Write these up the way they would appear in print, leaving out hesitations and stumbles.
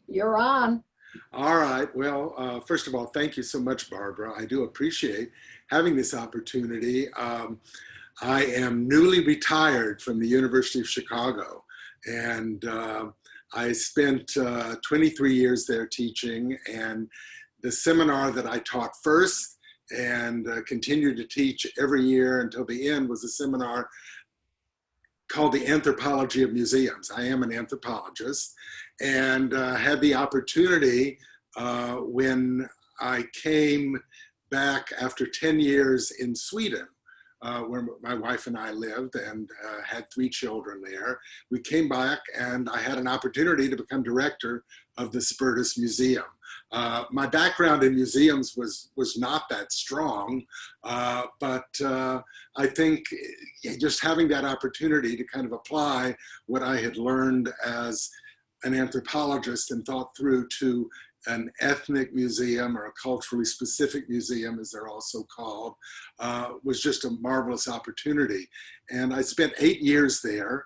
You're on. All right. Well, first of all, thank you so much, Barbara. I do appreciate having this opportunity. I am newly retired from the University of Chicago, and I spent 23 years there teaching. And the seminar that I taught first and continued to teach every year until the end was a seminar called The Anthropology of Museums. I am an anthropologist and had the opportunity when I came back after 10 years in Sweden, where my wife and I lived and had 3 children there. We came back and I had an opportunity to become director of the Spertus Museum. My background in museums was not that strong, but I think just having that opportunity to kind of apply what I had learned as an anthropologist and thought through to an ethnic museum or a culturally specific museum, as they're also called, was just a marvelous opportunity. And I spent 8 years there,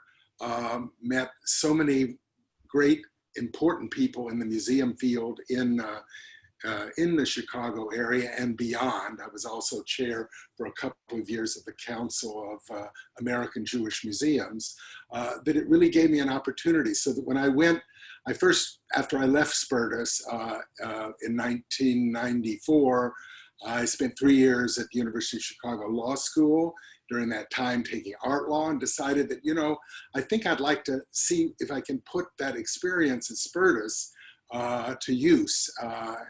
met so many great, important people in the museum field in the Chicago area and beyond. I was also chair for a couple of years of the Council of American Jewish Museums, that it really gave me an opportunity so that when I first, after I left Spertus in 1994, I spent 3 years at the University of Chicago Law School. During that time taking art law, and decided that, I think I'd like to see if I can put that experience at Spertus to use,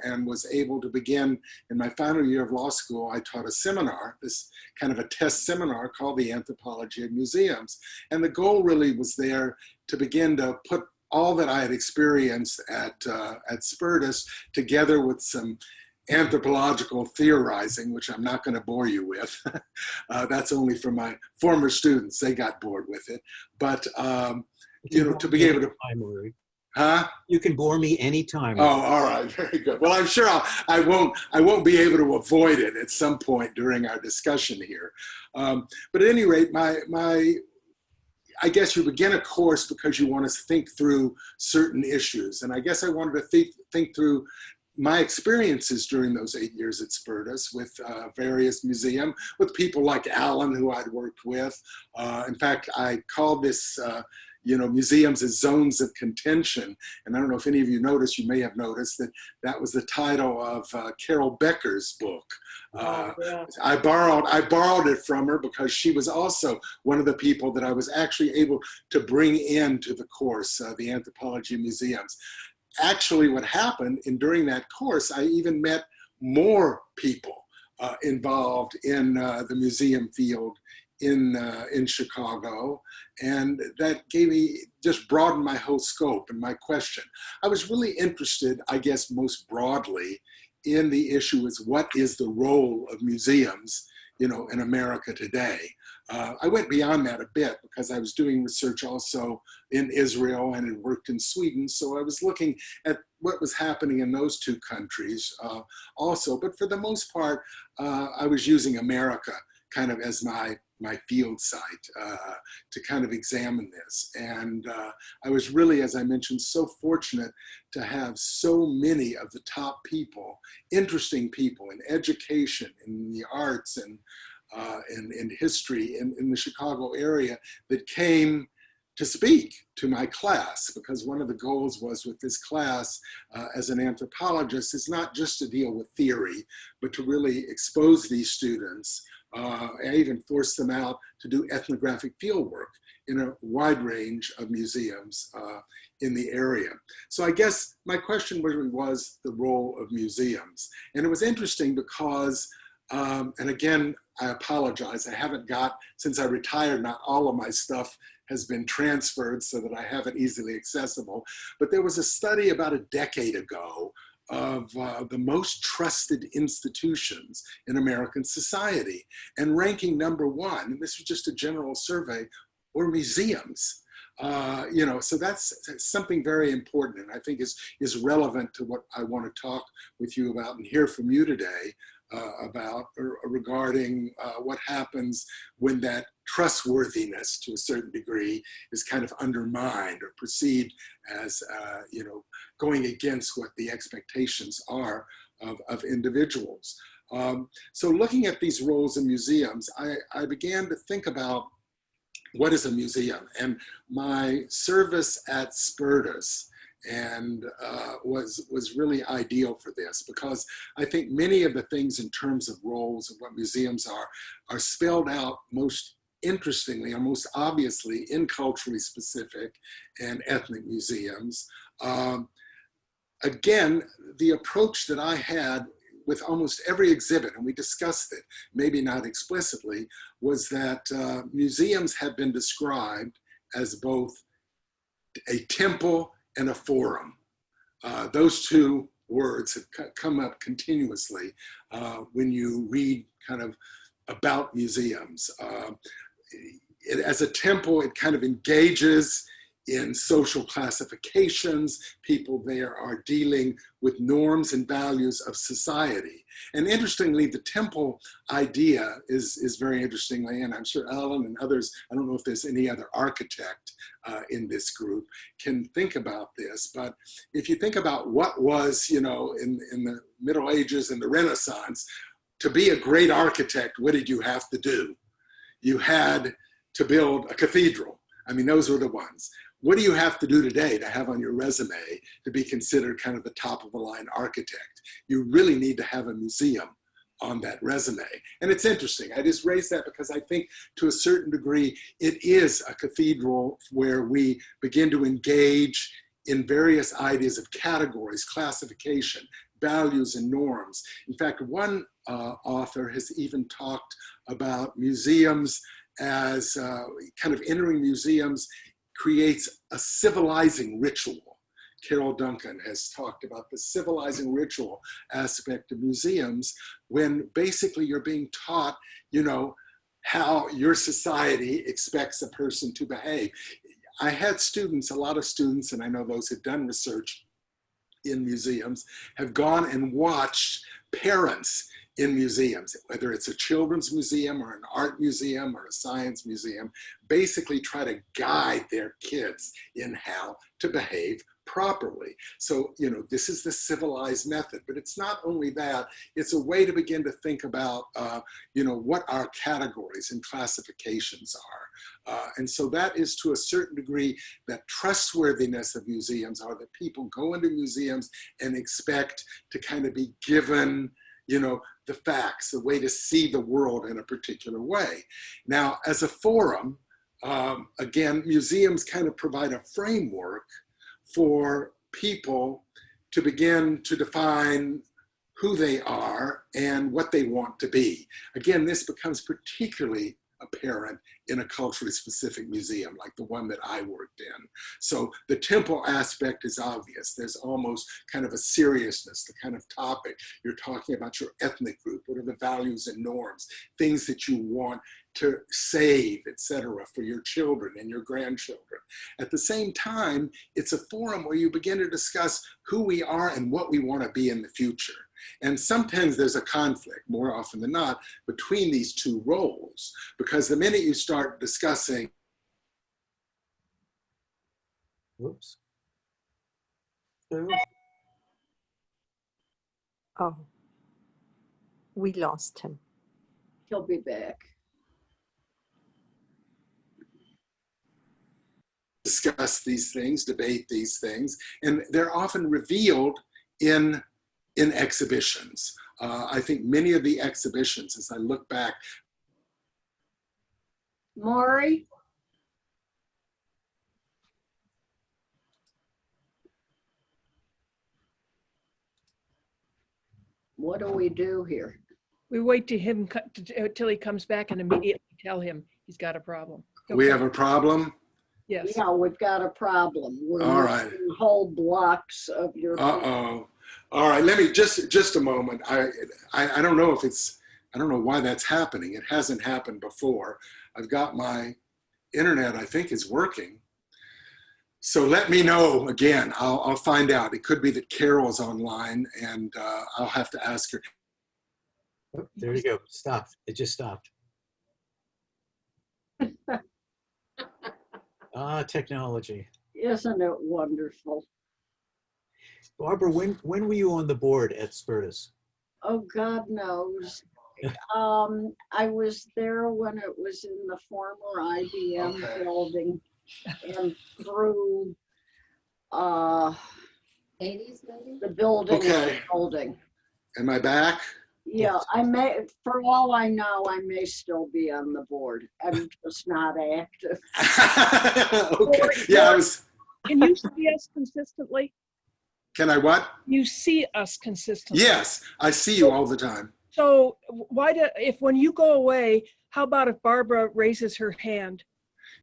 and was able to begin in my final year of law school. I taught a seminar, this kind of a test seminar called The Anthropology of Museums. And the goal really was there to begin to put all that I had experienced at Spertus together with some anthropological theorizing, which I'm not going to bore you with. That's only for my former students. They got bored with it. But, to be able to... Huh? You can bore me anytime. Oh, all right. Very good. Well, I'm sure I won't be able to avoid it at some point during our discussion here. But at any rate, I guess you begin a course because you want to think through certain issues. And I guess I wanted to think through my experiences during those 8 years at Spertus with various museums, with people like Alan, who I'd worked with. In fact, I called this, museums as zones of contention. And I don't know if any of you noticed, you may have noticed that that was the title of Carol Becker's book. Yeah. I borrowed it from her because she was also one of the people that I was actually able to bring into the course, the Anthropology of Museums. Actually, what happened during that course, I even met more people involved in the museum field in Chicago, and that just broadened my whole scope and my question. I was really interested, I guess, most broadly in the issue is what is the role of museums, in America today. I went beyond that a bit because I was doing research also in Israel and had worked in Sweden. So I was looking at what was happening in those 2 countries also. But for the most part, I was using America kind of as my field site to kind of examine this. And I was really, as I mentioned, so fortunate to have so many of the top people, interesting people in education, in the arts, and in history in the Chicago area that came to speak to my class, because one of the goals was with this class as an anthropologist is not just to deal with theory, but to really expose these students. I even forced them out to do ethnographic fieldwork in a wide range of museums in the area. So I guess my question really was the role of museums. And it was interesting because, and again, I apologize, I haven't got, since I retired, not all of my stuff has been transferred so that I have it easily accessible. But there was a study about a decade ago of the most trusted institutions in American society. And ranking #1, and this was just a general survey, were museums. So that's something very important, and I think is relevant to what I want to talk with you about and hear from you today. about regarding what happens when that trustworthiness to a certain degree is kind of undermined or perceived as, you know, going against what the expectations are of individuals. So looking at these roles in museums, I began to think about what is a museum, and my service at Spertus and was really ideal for this, because I think many of the things in terms of roles and what museums are spelled out most interestingly or most obviously in culturally specific and ethnic museums. Again, the approach that I had with almost every exhibit, and we discussed it, maybe not explicitly, was that museums have been described as both a temple and a forum. Those two words have come up continuously when you read kind of about museums. As a temple, it kind of engages in social classifications. People there are dealing with norms and values of society. And interestingly, the temple idea is very interestingly, and I'm sure Alan and others, I don't know if there's any other architect in this group, can think about this. But if you think about what was, you know, in the Middle Ages and the Renaissance, to be a great architect, what did you have to do? You had to build a cathedral. I mean, those were the ones. What do you have to do today to have on your resume to be considered kind of the top of the line architect? You really need to have a museum on that resume. And it's interesting. I just raised that because I think to a certain degree, it is a cathedral where we begin to engage in various ideas of categories, classification, values and norms. In fact, one author has even talked about museums as kind of entering museums creates a civilizing ritual. Carol Duncan has talked about the civilizing ritual aspect of museums, when basically you're being taught, you know, how your society expects a person to behave. I had students, a lot of students, and I know those who've done research in museums, have gone and watched parents in museums, whether it's a children's museum or an art museum or a science museum, basically try to guide their kids in how to behave properly. So, you know, this is the civilized method, but it's not only that, it's a way to begin to think about, you know, what our categories and classifications are. And so that is to a certain degree that trustworthiness of museums are that people go into museums and expect to kind of be given, you know, the facts, the way to see the world in a particular way. Now, as a forum, again, museums kind of provide a framework for people to begin to define who they are and what they want to be. Again, this becomes particularly apparent in a culturally specific museum like the one that I worked in. So the temple aspect is obvious. There's almost kind of a seriousness, the kind of topic. You're talking about your ethnic group. What are the values and norms, things that you want to save, etc., for your children and your grandchildren. At the same time, it's a forum where you begin to discuss who we are and what we want to be in the future. And sometimes there's a conflict, more often than not, between these two roles, because the minute you start discussing, Whoops. Oh, we lost him. He'll be back. discuss these things, debate these things, and they're often revealed in exhibitions. I think many of the exhibitions, as I look back. Morrie? What do we do here? We wait to him till he comes back and immediately tell him he's got a problem. We have a problem? Yes. Yeah, we've got a problem. We're All right. missing whole blocks of your. Uh-oh. All right, let me just a moment. I don't know if it's, I don't know why that's happening. It hasn't happened before. I've got my internet, I think, is working. So let me know again. I'll find out. It could be that Carol's online and I'll have to ask her. Oh, there you go. Stopped. It just stopped. Technology. Isn't it wonderful? Barbara, when were you on the board at Spertus? Oh, God knows. I was there when it was in the former IBM Okay. building and through uh, 80s maybe? the building. Okay. Building. Am I back? Yeah, I may, for all I know, I may still be on the board. I'm just not active. Okay. Yeah, I was. Can you see us consistently? Can I what? You see us consistently. Yes, I see you all the time. So when you go away, how about if Barbara raises her hand?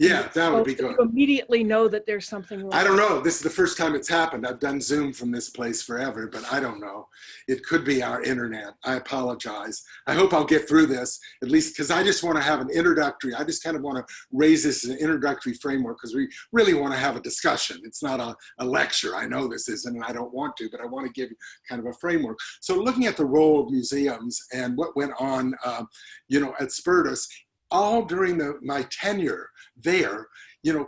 Yeah, that would be So good. you immediately know that there's something wrong. I don't know. This is the first time it's happened. I've done Zoom from this place forever, but I don't know. It could be our internet. I apologize. I hope I'll get through this, at least because I just want to have an introductory. I just kind of want to raise this as an introductory framework because we really want to have a discussion. It's not a lecture. I know this isn't, and I don't want to, but I want to give you kind of a framework. So looking at the role of museums and what went on, at Spertus, all during my tenure there,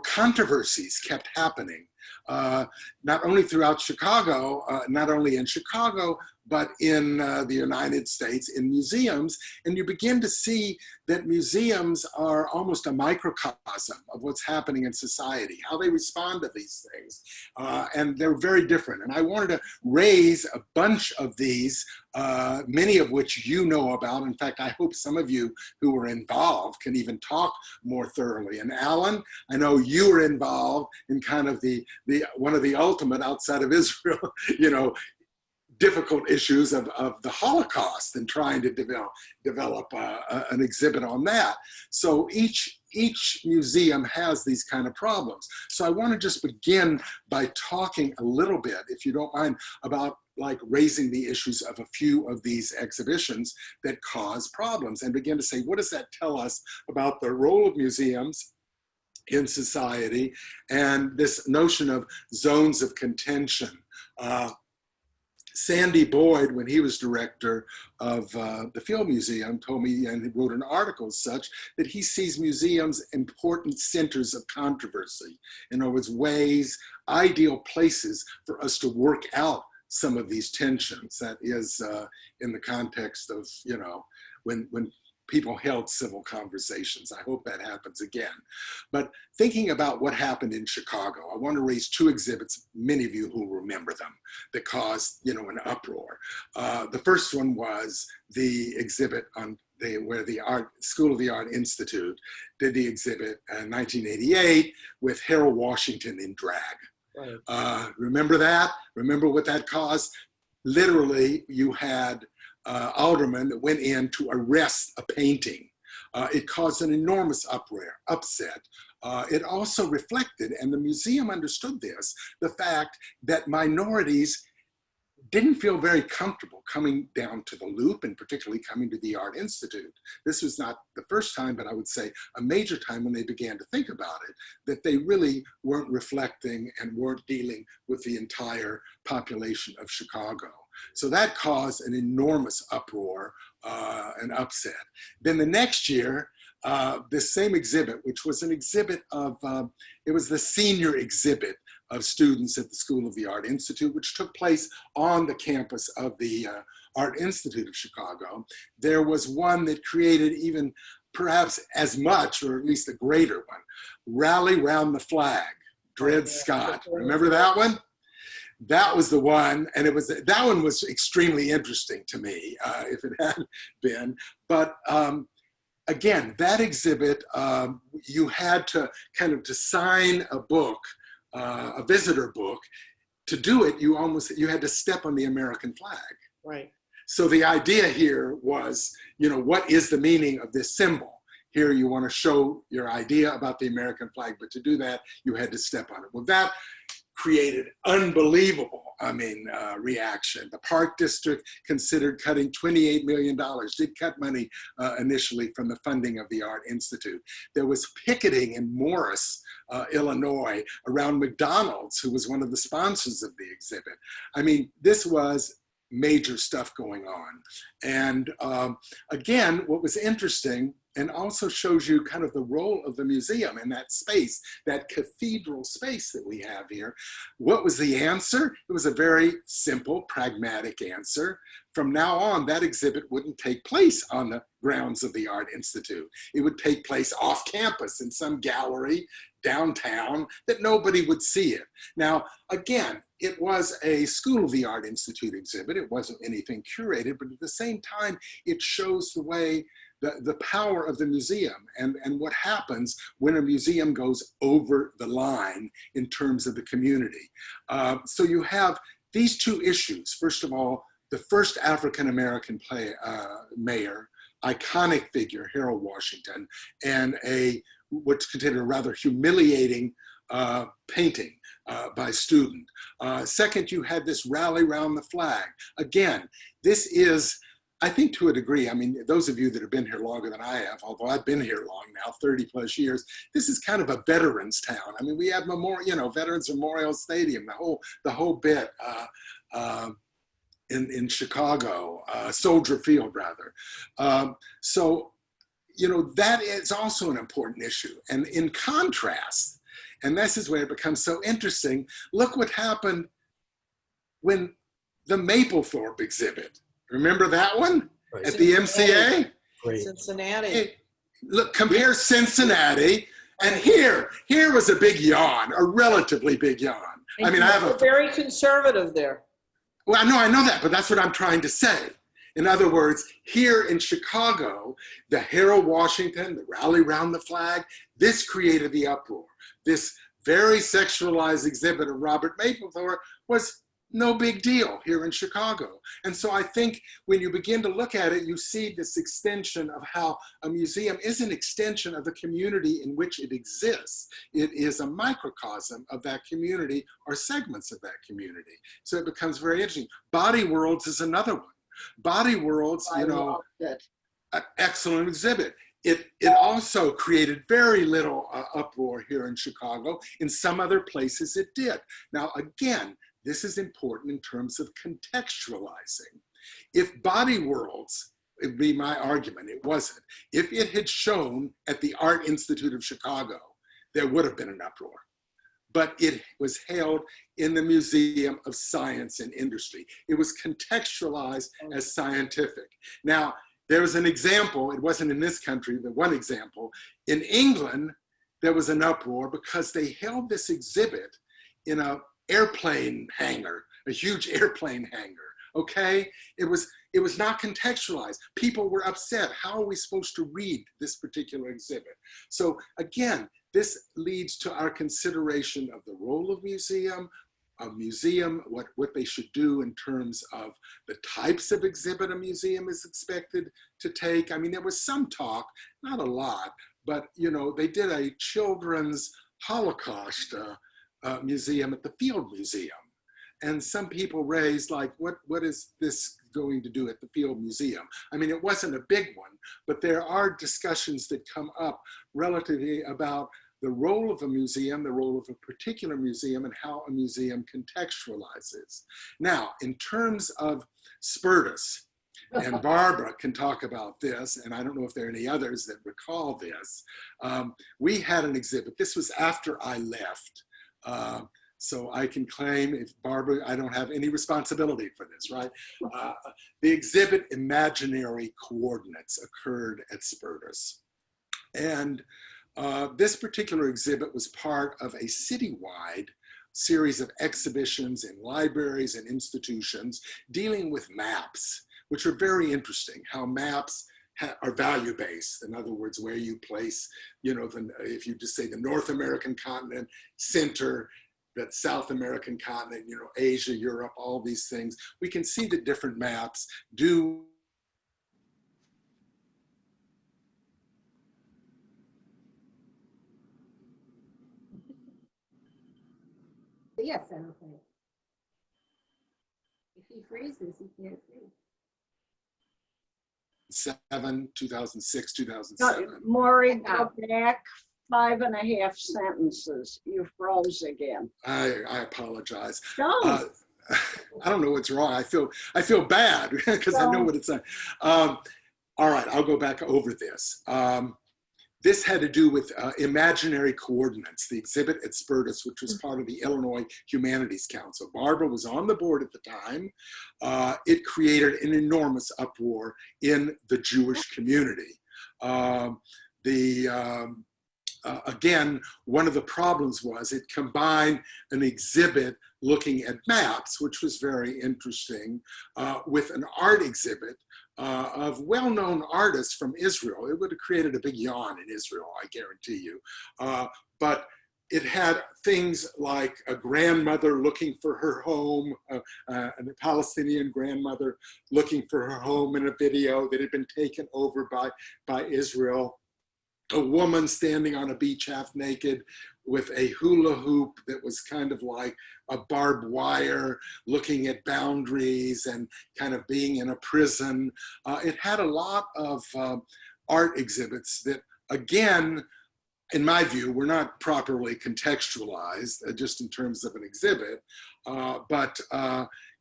controversies kept happening, not only throughout Chicago, not only in Chicago, but in the United States, in museums. And you begin to see that museums are almost a microcosm of what's happening in society, how they respond to these things. And they're very different. And I wanted to raise a bunch of these, many of which you know about. In fact, I hope some of you who were involved can even talk more thoroughly. And Alan, I know you were involved in kind of the one of the ultimate outside of Israel, difficult issues of the Holocaust and trying to develop an exhibit on that. So each museum has these kind of problems. So I want to just begin by talking a little bit, if you don't mind, about like raising the issues of a few of these exhibitions that cause problems and begin to say, what does that tell us about the role of museums in society and this notion of zones of contention. Sandy Boyd, when he was director of the Field Museum, told me, and he wrote an article as such, that he sees museums important centers of controversy. In other words, ways, ideal places for us to work out some of these tensions. That is in the context of, when people held civil conversations. I hope that happens again. But thinking about what happened in Chicago, I want to raise two exhibits, many of you who remember them, that caused, an uproar. The first one was the exhibit on where the School of the Art Institute did the exhibit in 1988 with Harold Washington in drag. Right. Remember that? Remember what that caused? Literally, you had aldermen that went in to arrest a painting. It caused an enormous upset. It also reflected, and the museum understood this, the fact that minorities didn't feel very comfortable coming down to the Loop and particularly coming to the Art Institute. This was not the first time, but I would say a major time when they began to think about it, that they really weren't reflecting and weren't dealing with the entire population of Chicago. So that caused an enormous uproar and upset. Then the next year, this same exhibit, which was an exhibit of, it was the senior exhibit of students at the School of the Art Institute, which took place on the campus of the Art Institute of Chicago. There was one that created even perhaps as much, or at least a greater one, Rally Round the Flag, Dred Scott. Remember that one? That was the one, and that one was extremely interesting to me, if it hadn't been. But again, that exhibit, you had to to sign a book, a visitor book. To do it, you had to step on the American flag. Right. So the idea here was, what is the meaning of this symbol? Here you want to show your idea about the American flag, but to do that, you had to step on it. Well, that created unbelievable, reaction. The Park District considered cutting $28 million, did cut money initially from the funding of the Art Institute. There was picketing in Morris, Illinois, around McDonald's, who was one of the sponsors of the exhibit. This was major stuff going on. And again, what was interesting, and also shows you kind of the role of the museum in that space, that cathedral space that we have here. What was the answer? It was a very simple, pragmatic answer. From now on, that exhibit wouldn't take place on the grounds of the Art Institute. It would take place off campus in some gallery downtown that nobody would see it. Now, again, it was a School of the Art Institute exhibit. It wasn't anything curated, but at the same time, it shows the way the power of the museum and what happens when a museum goes over the line in terms of the community. So you have these two issues. First of all, the first African-American mayor, iconic figure, Harold Washington, and what's considered a rather humiliating painting by a student. Second, you had this rally around the flag. Again, this is, I think to a degree, I mean, those of you that have been here longer than I have, although I've been here long now, 30 plus years, this is kind of a veterans town. I mean, we have Veterans Memorial Stadium, the whole bit in Chicago, Soldier Field rather. So, that is also an important issue. And in contrast, and this is where it becomes so interesting, look what happened when the Mapplethorpe exhibit, remember that one? Right. At the MCA? Great. Cincinnati. Look, compare Cincinnati, and here was a big yawn, a relatively big yawn. I mean, They're very conservative there. Well, no, I know that, but that's what I'm trying to say. In other words, here in Chicago, the Harold Washington, the rally around the flag, this created the uproar. This very sexualized exhibit of Robert Mapplethorpe was no big deal here in Chicago. And so I think when you begin to look at it, you see this extension of how a museum is an extension of the community in which it exists. It is a microcosm of that community or segments of that community. So it becomes very interesting. Body Worlds is another one. Body Worlds, I loved it. an excellent exhibit. It also created very little uproar here in Chicago. In some other places it did. Now, again, this is important in terms of contextualizing. If Body Worlds, it would be my argument, it wasn't. If it had shown at the Art Institute of Chicago, there would have been an uproar. But it was held in the Museum of Science and Industry. It was contextualized as scientific. Now, there was an example, it wasn't in this country, but one example. In England, there was an uproar because they held this exhibit in an airplane hangar, a huge airplane hangar, okay? It was not contextualized. People were upset. How are we supposed to read this particular exhibit? So again, this leads to our consideration of the role of a museum, what they should do in terms of the types of exhibit a museum is expected to take. I mean, there was some talk, not a lot, but they did a children's Holocaust museum at the Field Museum. And some people raised like, what is this going to do at the Field Museum? I mean, it wasn't a big one, but there are discussions that come up relatively about the role of a museum, the role of a particular museum, and how a museum contextualizes. Now, in terms of Spertus, and Barbara can talk about this, and I don't know if there are any others that recall this, we had an exhibit. This was after I left. So I can claim, if Barbara, I don't have any responsibility for this, right? The exhibit Imaginary Coordinates occurred at Spertus. And this particular exhibit was part of a citywide series of exhibitions in libraries and institutions dealing with maps, which are very interesting, how maps are value-based. In other words, where you place, if you just say the North American continent, center, that South American continent, Asia, Europe, all these things. We can see that different maps do. Yes, I don't think. If he freezes, he can't see. 2006, 2007. Morrie, go back 5.5 sentences. You froze again. I apologize. Don't. I don't know what's wrong. I feel bad because I know what it's like. All right, I'll go back over this. This had to do with imaginary coordinates, the exhibit at Spertus, which was part of the Illinois Humanities Council. Barbara was on the board at the time. It created an enormous uproar in the Jewish community. Again, one of the problems was it combined an exhibit looking at maps, which was very interesting, with an art exhibit of well-known artists from Israel. It would have created a big yawn in Israel, I guarantee you. But it had things like a grandmother looking for her home, a Palestinian grandmother looking for her home in a video that had been taken over by Israel. A woman standing on a beach half naked with a hula hoop that was kind of like a barbed wire, looking at boundaries and kind of being in a prison. It had a lot of art exhibits that, again, in my view, were not properly contextualized just in terms of an exhibit, but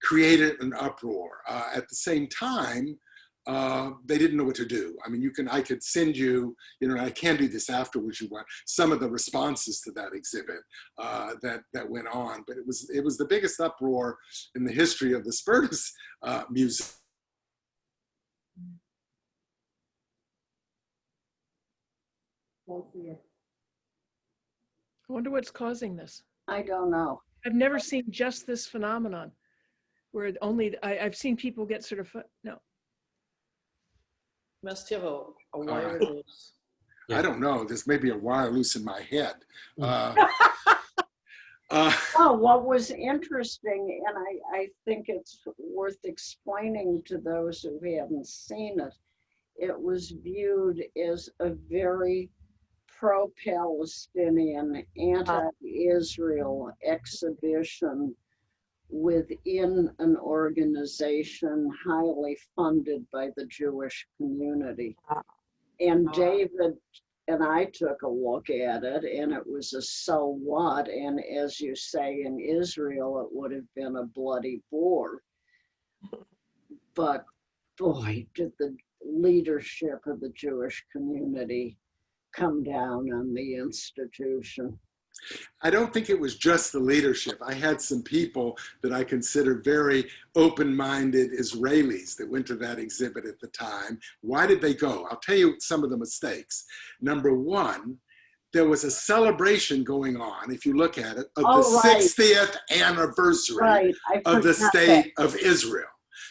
created an uproar. At the same time, they didn't know what to do. I mean, I could send you, I can do this afterwards, you want, some of the responses to that exhibit that went on, but it was the biggest uproar in the history of the Spertus Museum. I wonder what's causing this. I don't know. I've never seen just this phenomenon where I've seen people get sort of, no. Must have a wire loose. I don't know. There's maybe a wire loose in my head. What was interesting, and I think it's worth explaining to those who haven't seen it, it was viewed as a very pro-Palestinian, anti-Israel exhibition within an organization highly funded by the Jewish community. And David and I took a look at it, and it was a so what, and as you say, in Israel, it would have been a bloody bore. But boy, did the leadership of the Jewish community come down on the institution. I don't think it was just the leadership. I had some people that I consider very open-minded Israelis that went to that exhibit at the time. Why did they go? I'll tell you some of the mistakes. Number one, there was a celebration going on, if you look at it, of the 60th anniversary of the state of Israel.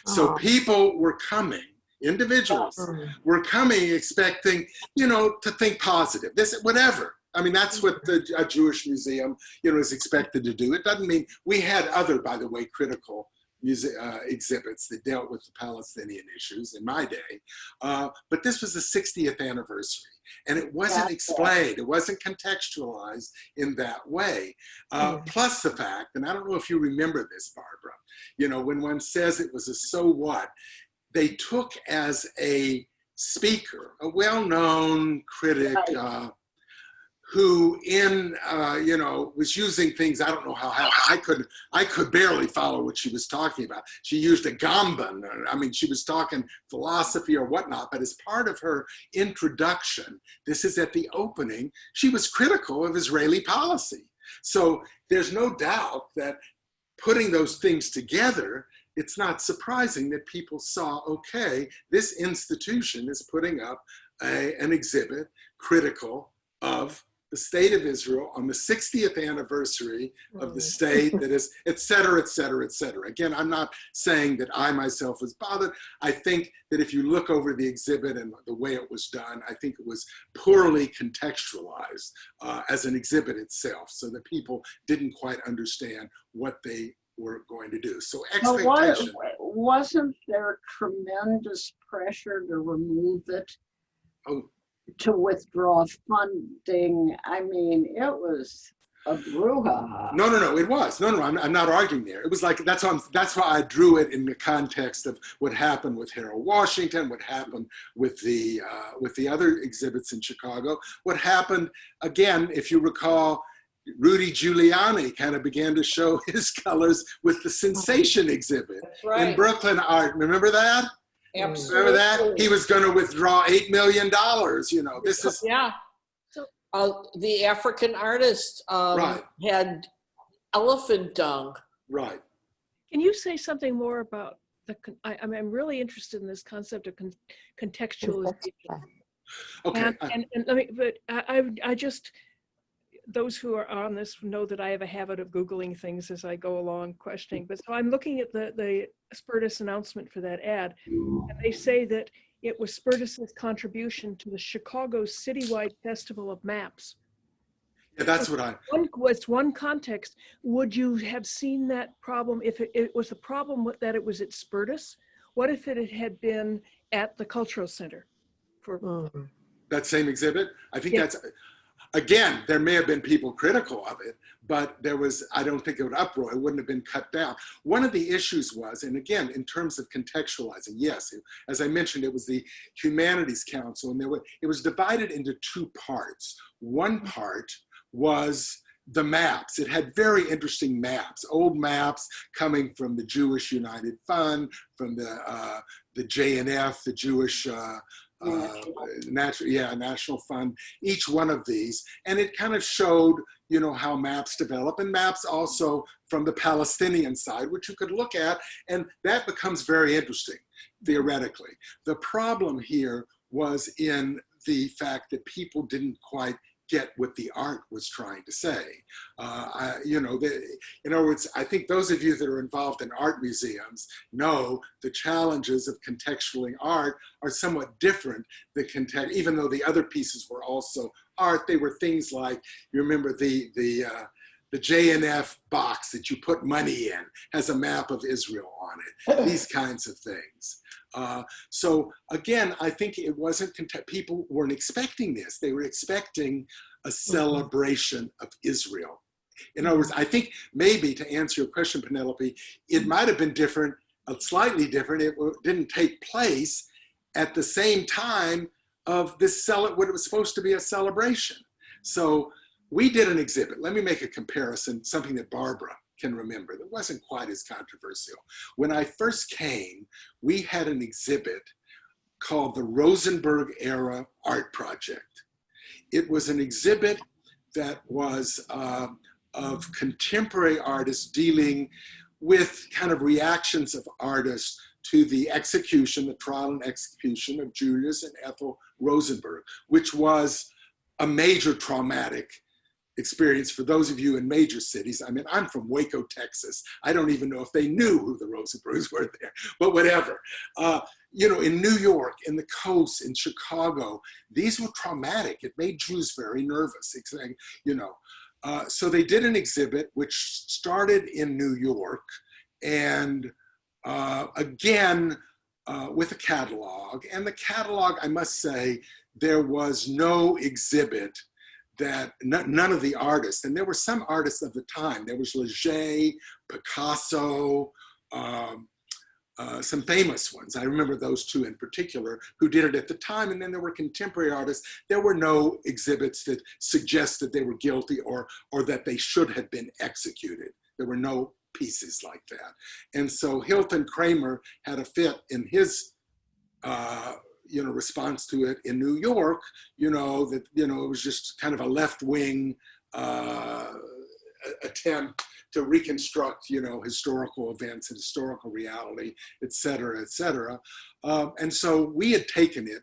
So people were coming, individuals were coming expecting, to think positive, this, whatever. I mean, that's what a Jewish museum, is expected to do. It doesn't mean, we had other, by the way, critical exhibits that dealt with the Palestinian issues in my day. But this was the 60th anniversary, and it wasn't explained. It wasn't contextualized in that way. Plus the fact, and I don't know if you remember this, Barbara, when one says it was a so what, they took as a speaker, a well-known critic, who was using things, I don't know how, I could barely follow what she was talking about. She used a gamban. I mean, she was talking philosophy or whatnot, but as part of her introduction, this is at the opening, she was critical of Israeli policy. So there's no doubt that putting those things together, it's not surprising that people saw, okay, this institution is putting up an exhibit critical of the state of Israel on the 60th anniversary of the state that is, et cetera, et cetera, et cetera. Again, I'm not saying that I myself was bothered. I think that if you look over the exhibit and the way it was done, I think it was poorly contextualized as an exhibit itself, so that people didn't quite understand what they were going to do. So expectation. Wasn't there tremendous pressure to remove it? To withdraw funding? I mean, it was a brouhaha. No, it was. No, I'm not arguing there. It was like, that's why I drew it in the context of what happened with Harold Washington, what happened with the other exhibits in Chicago, what happened, again, if you recall, Rudy Giuliani kind of began to show his colors with the Sensation exhibit That's in right. Brooklyn Art. Remember that? Absolutely. Remember that? He was going to withdraw $8 million. You know, this is Yeah. So- The African artist Right. had elephant dung. right. Can you say something more about I'm really interested in this concept of contextualization. Okay. And let me, but I just, those who are on this know that I have a habit of Googling things as I go along questioning. But so I'm looking at the Spertus announcement for that ad, and they say that it was Spertus's contribution to the Chicago Citywide Festival of Maps. Yeah, that's what I. It's one context. Would you have seen that problem if it was the problem that it was at Spertus? What if it had been at the Cultural Center? That same exhibit. I think Yeah. that's, again, there may have been people critical of it, but there was, I don't think it would uproar. It wouldn't have been cut down. One of the issues was, and again, in terms of contextualizing, yes, as I mentioned, it was the Humanities Council, and it was divided into two parts. One part was the maps. It had very interesting maps, old maps coming from the Jewish United Fund, from the JNF, the Jewish National Fund, each one of these. And it kind of showed, you know, how maps develop, and maps also from the Palestinian side, which you could look at, and that becomes very interesting, theoretically. The problem here was in the fact that people didn't quite get what the art was trying to say. In other words, I think those of you that are involved in art museums know the challenges of contextualizing art are somewhat different than even though the other pieces were also art. They were things like, you remember the JNF box that you put money in has a map of Israel on it, these kinds of things. So again, I think it wasn't, people weren't expecting this. They were expecting a celebration of Israel. In other words, I think maybe to answer your question, Penelope, it might have been different, slightly different. It didn't take place at the same time of this, what it was supposed to be a celebration. So we did an exhibit. Let me make a comparison, something that Barbara can remember that wasn't quite as controversial. When I first came, we had an exhibit called the Rosenberg Era Art Project. It was an exhibit that was of contemporary artists dealing with kind of reactions of artists to the execution, the trial and execution of Julius and Ethel Rosenberg, which was a major traumatic experience for those of you in major cities. I mean, I'm from Waco, Texas. I don't even know if they knew who the Rosenbergs were there, but whatever. In New York, in the coast, in Chicago, these were traumatic. It made Jews very nervous, so they did an exhibit which started in New York, and again, with a catalog. And the catalog, I must say, there was no exhibit that none of the artists, and there were some artists of the time, there was Leger, Picasso, some famous ones. I remember those two in particular who did it at the time, and then there were contemporary artists. There were no exhibits that suggested they were guilty or that they should have been executed. There were no pieces like that. And so Hilton Kramer had a fit in his response to it in New York, it was just kind of a left-wing attempt to reconstruct, historical events and historical reality, et cetera, et cetera. And so we had taken it,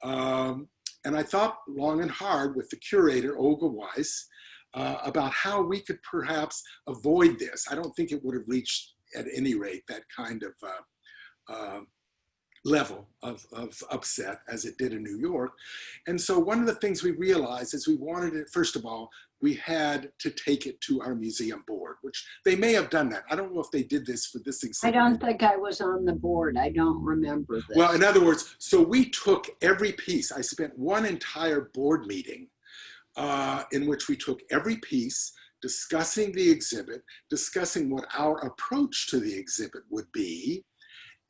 and I thought long and hard with the curator, Olga Weiss, about how we could perhaps avoid this. I don't think it would have reached, at any rate, that kind of level of upset as it did in New York. And so one of the things we realized is we wanted it, first of all, we had to take it to our museum board, which they may have done that. I don't know if they did this for this I exhibit. don't think I was on the board. I don't remember this. Well, in other words, so we took every piece. I spent one entire board meeting in which we took every piece, discussing the exhibit, discussing what our approach to the exhibit would be,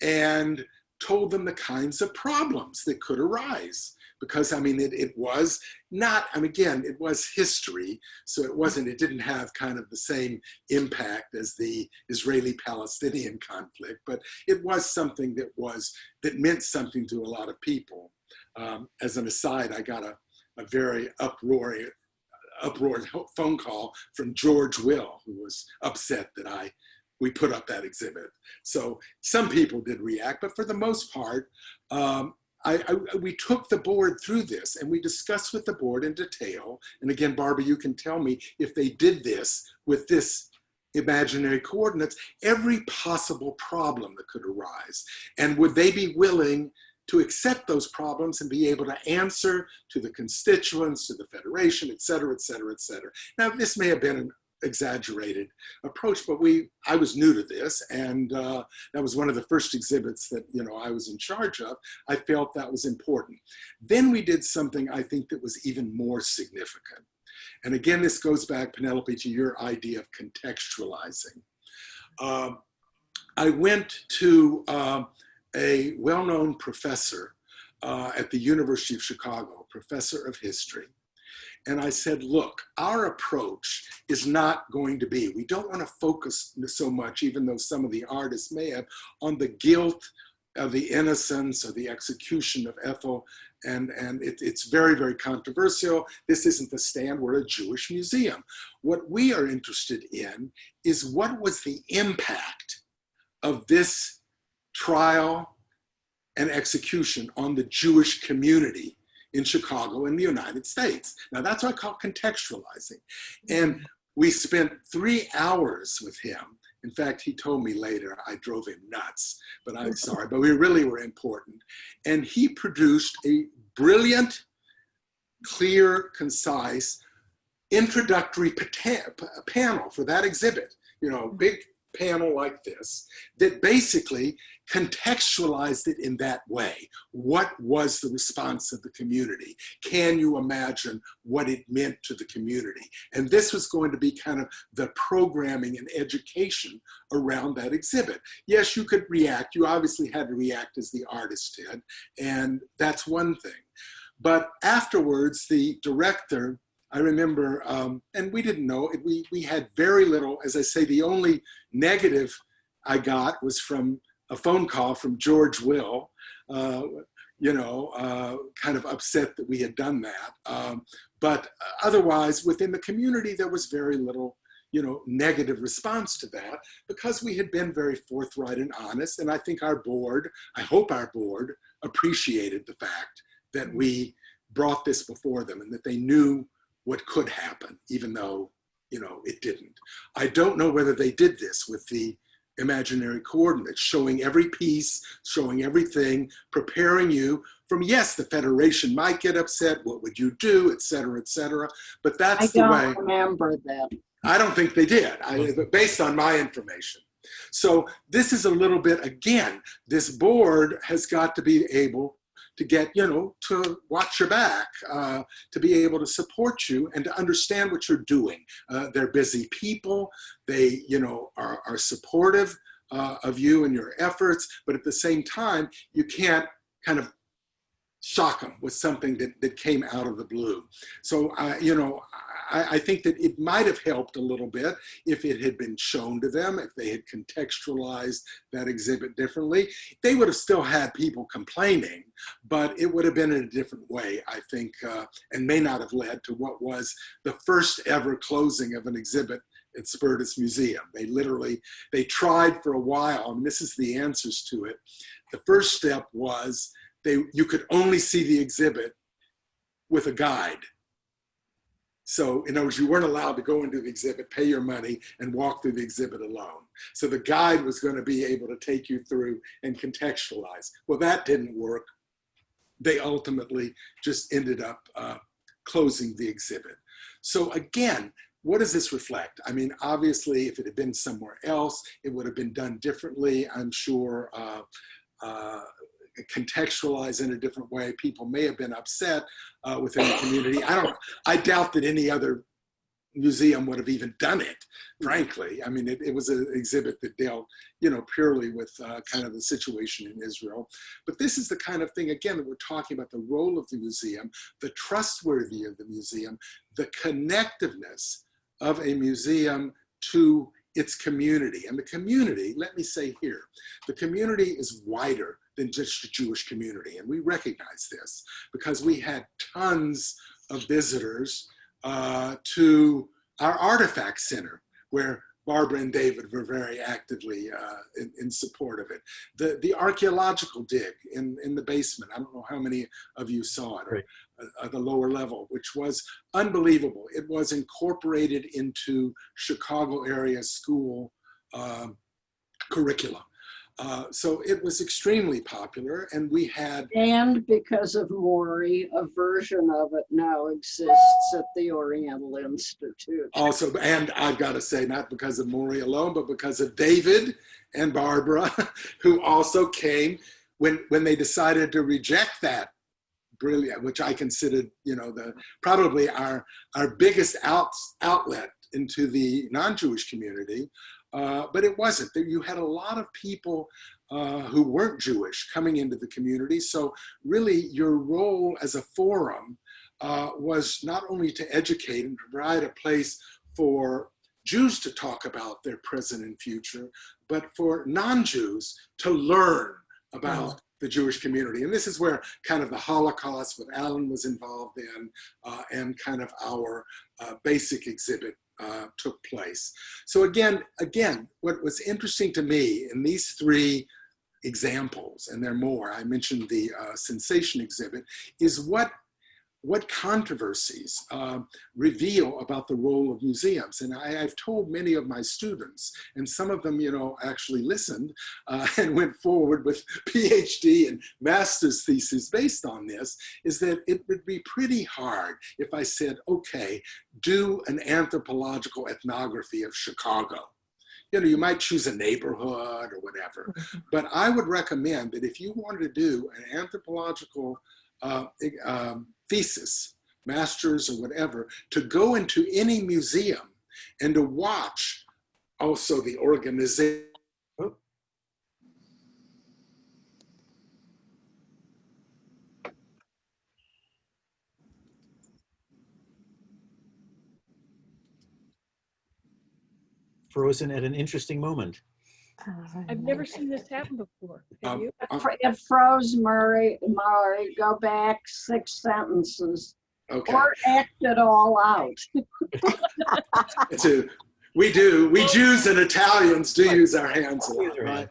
and told them the kinds of problems that could arise because I mean, it was not, I mean, again, it was history. So it didn't have kind of the same impact as the Israeli-Palestinian conflict, but it was something that meant something to a lot of people. As an aside, I got a very uproarious phone call from George Will, who was upset that we put up that exhibit. So some people did react, but for the most part, we took the board through this and we discussed with the board in detail. And again, Barbara, you can tell me if they did this with this imaginary coordinates, every possible problem that could arise. And would they be willing to accept those problems and be able to answer to the constituents, to the Federation, et cetera, et cetera, et cetera. Now, this may have been an exaggerated approach, but I was new to this, and that was one of the first exhibits that I was in charge of. I felt that was important. Then we did something I think that was even more significant. And again, this goes back, Penelope, to your idea of contextualizing. I went to a well-known professor at the University of Chicago, professor of history. And I said, look, our approach is not going to be, we don't want to focus so much, even though some of the artists may have, on the guilt of the innocence or the execution of Ethel. And it's very, very controversial. This isn't the stand, we're a Jewish museum. What we are interested in is what was the impact of this trial and execution on the Jewish community in Chicago in the United States. Now that's what I call contextualizing. And we spent 3 hours with him. In fact, he told me later I drove him nuts, but I'm sorry, but we really were important. And he produced a brilliant, clear, concise, introductory panel for that exhibit, big panel like this, that basically contextualized it in that way. What was the response of the community? Can you imagine what it meant to the community? And this was going to be kind of the programming and education around that exhibit. Yes, you could react. You obviously had to react as the artist did, and that's one thing. But afterwards, the director, I remember, and we didn't know, we had very little, as I say, the only negative I got was from a phone call from George Will, kind of upset that we had done that. But otherwise, within the community, there was very little, negative response to that because we had been very forthright and honest. And I think I hope our board appreciated the fact that we brought this before them and that they knew what could happen, even though, it didn't. I don't know whether they did this with the imaginary coordinates, showing every piece, showing everything, preparing you from, yes, the Federation might get upset, what would you do, et cetera, but that's the way. I don't remember that. I don't think they did, based on my information. So this is a little bit, again, this board has got to be able to get, to watch your back, to be able to support you and to understand what you're doing. They're busy people. They, are supportive of you and your efforts, but at the same time, you can't kind of shock them with something that came out of the blue. So, I think that it might have helped a little bit if it had been shown to them, if they had contextualized that exhibit differently. They would have still had people complaining, but it would have been in a different way, I think, and may not have led to what was the first ever closing of an exhibit at Spertus Museum. They tried for a while, and this is the answers to it. The first step was you could only see the exhibit with a guide. So in other words, you weren't allowed to go into the exhibit, pay your money, and walk through the exhibit alone. So the guide was going to be able to take you through and contextualize. Well, that didn't work. They ultimately just ended up closing the exhibit. So again, what does this reflect? I mean, obviously, if it had been somewhere else, it would have been done differently, I'm sure. Contextualized in a different way. People may have been upset within the community. I doubt that any other museum would have even done it, frankly. I mean, it was an exhibit that dealt, purely with kind of the situation in Israel. But this is the kind of thing, again, that we're talking about, the role of the museum, the trustworthy of the museum, the connectiveness of a museum to its community. And the community, let me say here, the community is wider than just the Jewish community. And we recognize this because we had tons of visitors to our artifact center, where Barbara and David were very actively in support of it. The archaeological dig in the basement, I don't know how many of you saw it, Right. At the lower level, which was unbelievable. It was incorporated into Chicago area school curricula. So it was extremely popular, and we had... And because of Morrie, a version of it now exists at the Oriental Institute. Also, and I've got to say, not because of Morrie alone, but because of David and Barbara, who also came when they decided to reject that brilliant, which I considered, probably our biggest outlet into the non-Jewish community. But it wasn't. You had a lot of people who weren't Jewish coming into the community. So really your role as a forum was not only to educate and provide a place for Jews to talk about their present and future, but for non-Jews to learn about the Jewish community. And this is where kind of the Holocaust, what Alan was involved in, and kind of our basic exhibit took place. So again, what was interesting to me in these three examples, and there are more, I mentioned the sensation exhibit, is what controversies reveal about the role of museums. And I've told many of my students, and some of them, actually listened and went forward with PhD and master's thesis based on this, is that it would be pretty hard if I said, okay, do an anthropological ethnography of Chicago. You might choose a neighborhood or whatever, but I would recommend that if you wanted to do an anthropological thesis, master's or whatever, to go into any museum and to watch also the organization. Frozen at an interesting moment. I've never seen this happen before. Have you? It froze, Morrie. Go back 6 sentences. Okay. Or act it all out. We Jews and Italians do use our hands a lot, right?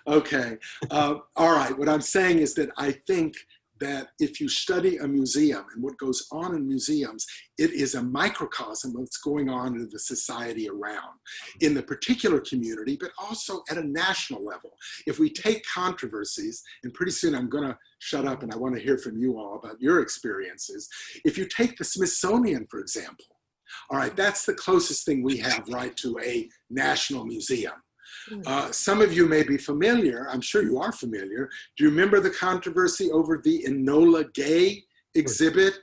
Okay. All right. What I'm saying is that I think that if you study a museum and what goes on in museums, it is a microcosm of what's going on in the society around, in the particular community, but also at a national level. If we take controversies, and pretty soon I'm going to shut up and I want to hear from you all about your experiences. If you take the Smithsonian, for example, all right, that's the closest thing we have, right, to a national museum. Some of you may be familiar, I'm sure you are familiar. Do you remember the controversy over the Enola Gay exhibit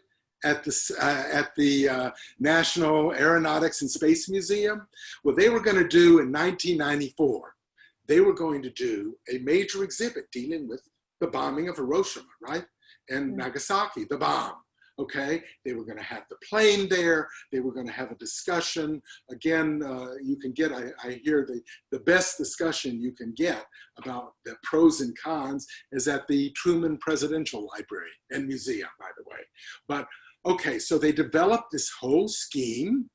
at the National Aeronautics and Space Museum? Well, they were going to do in 1994, they were going to do a major exhibit dealing with the bombing of Hiroshima, right? And Nagasaki, the bomb. Okay, they were going to have the plane there. They were going to have a discussion. Again, you can get, I hear the best discussion you can get about the pros and cons is at the Truman Presidential Library and Museum, by the way. But okay, so they developed this whole scheme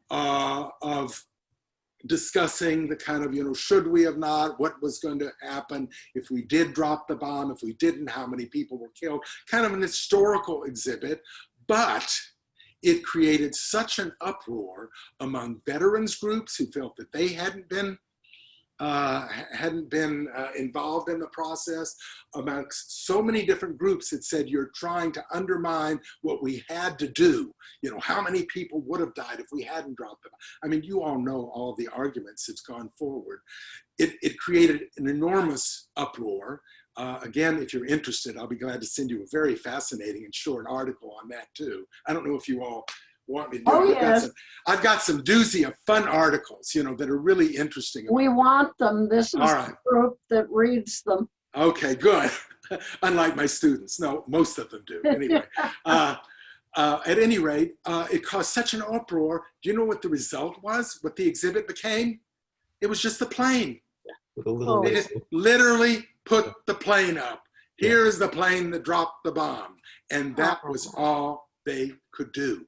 of discussing the kind of, should we have not, what was going to happen if we did drop the bomb, if we didn't, how many people were killed, kind of an historical exhibit, but it created such an uproar among veterans groups who felt that they hadn't been involved in the process, amongst so many different groups that said, you're trying to undermine what we had to do. How many people would have died if we hadn't dropped them? I mean, you all know all the arguments that's gone forward. It created an enormous uproar. Again, if you're interested, I'll be glad to send you a very fascinating and short article on that too. I don't know if you all want me to do. Oh, I've got yes. I've got some doozy of fun articles, that are really interesting. We want them. This is All right. the group that reads them. Okay, good. Unlike my students. No, most of them do. Anyway, at any rate, it caused such an uproar. Do you know what the result was? What the exhibit became? It was just the plane. With a little. They just literally put the plane up. Here is the plane that dropped the bomb. And that was all they could do.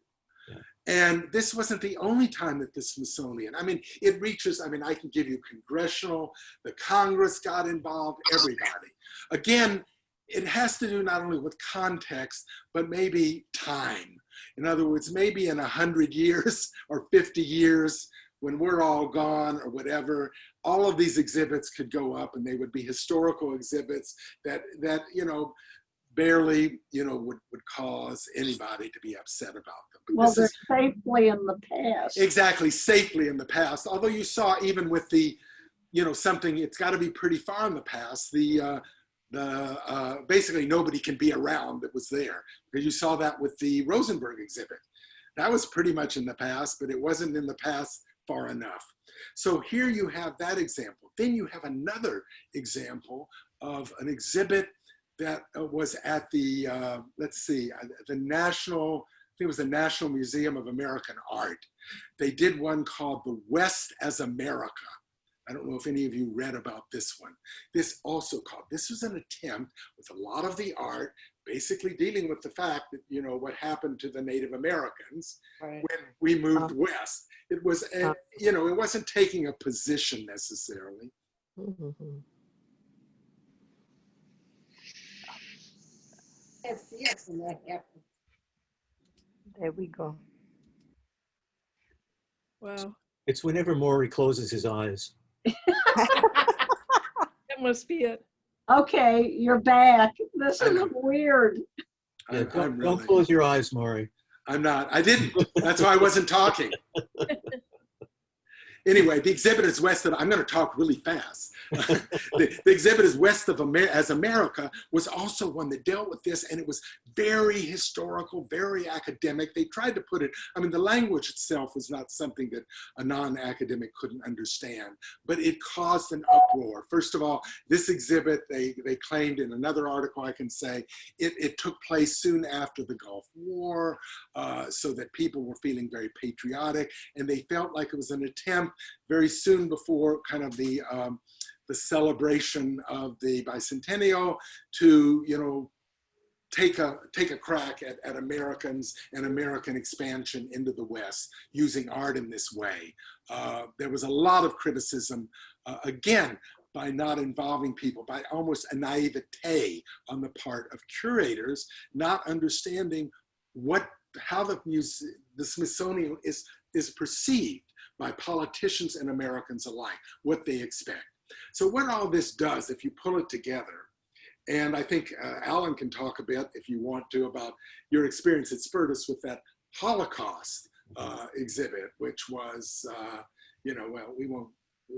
And this wasn't the only time that the Smithsonian, it reaches, I can give you congressional, the Congress got involved, everybody. Again, it has to do not only with context, but maybe time. In other words, maybe in 100 years or 50 years, when we're all gone or whatever, all of these exhibits could go up and they would be historical exhibits that barely, would cause anybody to be upset about them. But Well, they're safely in the past. Exactly, safely in the past. Although you saw even with the, something, it's got to be pretty far in the past. Basically nobody can be around that was there, because you saw that with the Rosenberg exhibit. That was pretty much in the past, but it wasn't in the past far enough. So here you have that example. Then you have another example of an exhibit that was at the, the National, I think it was the National Museum of American Art. They did one called The West as America. I don't know if any of you read about this one. This was an attempt with a lot of the art, basically dealing with the fact that, what happened to the Native Americans when we moved west. It was, it wasn't taking a position necessarily. Yes, and that happened. There we go. Wow. It's whenever Morrie closes his eyes. That must be it. Okay, you're back. This is weird. Yeah, I'm don't close your eyes, Morrie. I'm not. I didn't. That's why I wasn't talking. Anyway, the exhibit is west of, I'm going to talk really fast. The exhibit is west of as America was also one that dealt with this, and it was very historical, very academic. They tried to put it, the language itself was not something that a non-academic couldn't understand, but it caused an uproar. First of all, this exhibit, they claimed in another article, I can say, it took place soon after the Gulf War, so that people were feeling very patriotic, and they felt like it was an attempt very soon before kind of the celebration of the bicentennial to, take a crack at Americans and American expansion into the West using art in this way. There was a lot of criticism, again, by not involving people, by almost a naivete on the part of curators, not understanding how the Smithsonian is perceived by politicians and Americans alike, what they expect. So what all this does, if you pull it together, and I think Alan can talk a bit, if you want to, about your experience at Spertus with that Holocaust exhibit, which was, well, we won't,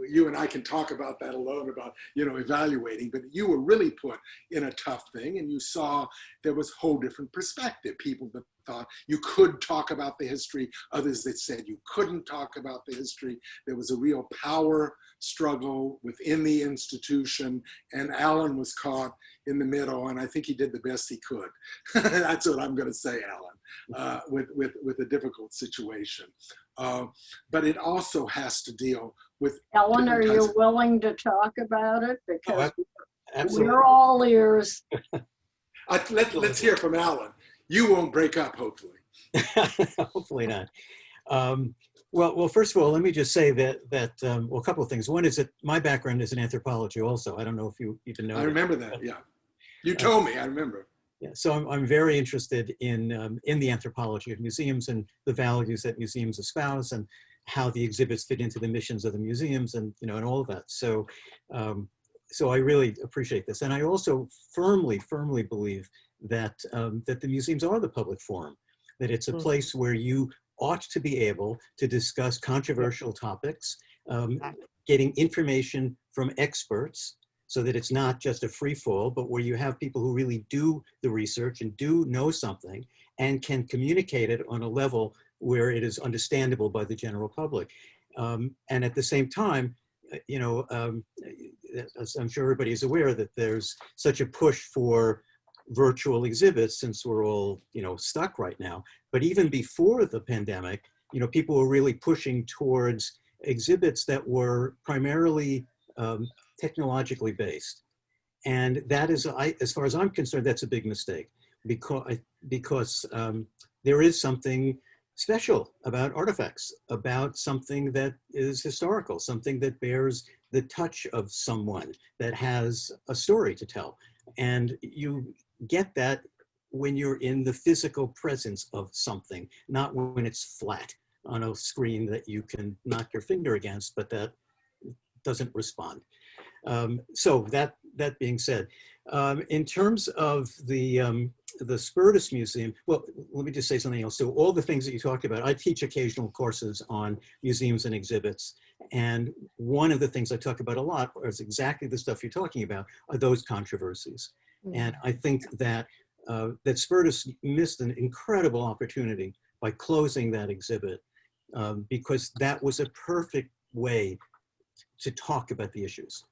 you and I can talk about that alone, about, evaluating, but you were really put in a tough thing, and you saw there was a whole different perspective. People that thought you could talk about the history, others that said you couldn't talk about the history. There was a real power struggle within the institution, and Alan was caught in the middle, and I think he did the best he could. That's what I'm going to say, Alan, with a difficult situation. But it also has to deal with— Ellen, are you willing to talk about it? Because Absolutely. we're all ears. Let's hear from Alan. You won't break up, hopefully. Hopefully not. Well, first of all, let me just say that well, a couple of things. One is that my background is in anthropology also. I don't know if you even know. I remember that, yeah. You told me, I remember. Yeah, so I'm very interested in the anthropology of museums and the values that museums espouse and how the exhibits fit into the missions of the museums and, and all of that. So, so I really appreciate this. And I also firmly believe that, that the museums are the public forum, that it's a place where you ought to be able to discuss controversial topics, getting information from experts, so that it's not just a free fall, but where you have people who really do the research and do know something and can communicate it on a level where it is understandable by the general public. And at the same time, you know, as I'm sure everybody is aware that there's such a push for virtual exhibits since we're all, you know, stuck right now. But even before the pandemic, you know, people were really pushing towards exhibits that were primarily technologically based. And that is, as far as I'm concerned, that's a big mistake because there is something special about artifacts, about something that is historical, something that bears the touch of someone, that has a story to tell. And you get that when you're in the physical presence of something, not when it's flat on a screen that you can knock your finger against, but that doesn't respond. So that being said, in terms of the Spertus Museum, well, let me just say something else. So all the things that you talked about, I teach occasional courses on museums and exhibits. And one of the things I talk about a lot is exactly the stuff you're talking about, are those controversies. And I think that that Spertus missed an incredible opportunity by closing that exhibit because that was a perfect way to talk about the issues.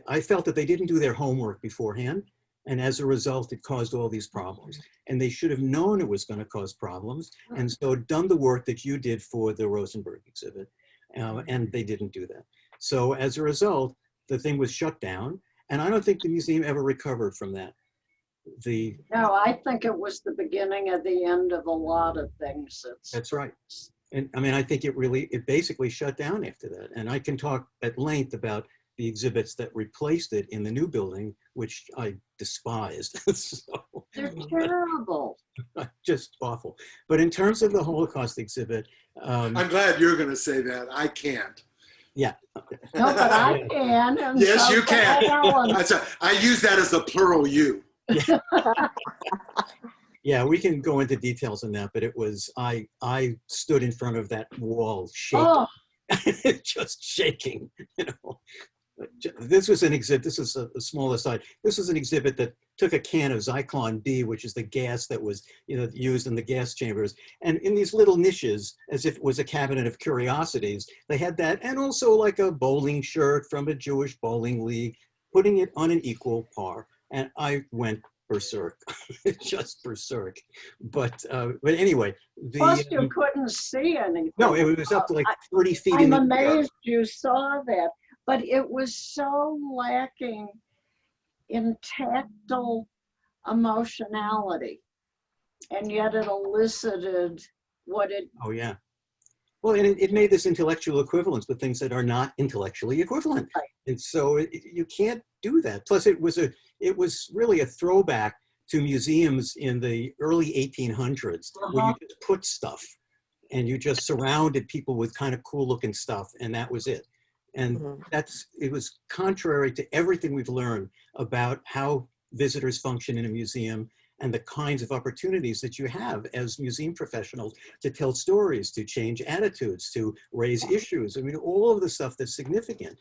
I felt that they didn't do their homework beforehand, and as a result, it caused all these problems. And they should have known it was going to cause problems, and so done the work that you did for the Rosenberg exhibit, and they didn't do that. So as a result, the thing was shut down, and I don't think the museum ever recovered from that. No, I think it was the beginning of the end of a lot of things. That's right. And I mean, I think it basically shut down after that. And I can talk at length about the exhibits that replaced it in the new building, which I despised. So, They're terrible. just awful. But in terms of the Holocaust exhibit, I'm glad you're going to say that. I can't. yeah. No, but I can. And Yes, so you can. Alan. I use that as the plural you. Yeah, we can go into details on that, but it was, I stood in front of that wall shaking, Oh, just shaking, you know. This was an exhibit, this is a small aside, this was an exhibit that took a can of Zyklon B, which is the gas that was, you know, used in the gas chambers, and in these little niches, as if it was a cabinet of curiosities, they had that, and also like a bowling shirt from a Jewish bowling league, putting it on an equal par, and I went berserk, just berserk. But anyway, plus you couldn't see anything. no, it was up to like 30 feet I'm in the air. amazed you saw that, but it was so lacking in tactile emotionality, and yet it elicited what it. Oh yeah. Well, and it made this intellectual equivalence with things that are not intellectually equivalent. Right. And so you can't do that. Plus it was really a throwback to museums in the early 1800s where you just put stuff and you just surrounded people with kind of cool looking stuff, and that was it. And it was contrary to everything we've learned about how visitors function in a museum and the kinds of opportunities that you have as museum professionals to tell stories, to change attitudes, to raise issues. I mean, all of the stuff that's significant.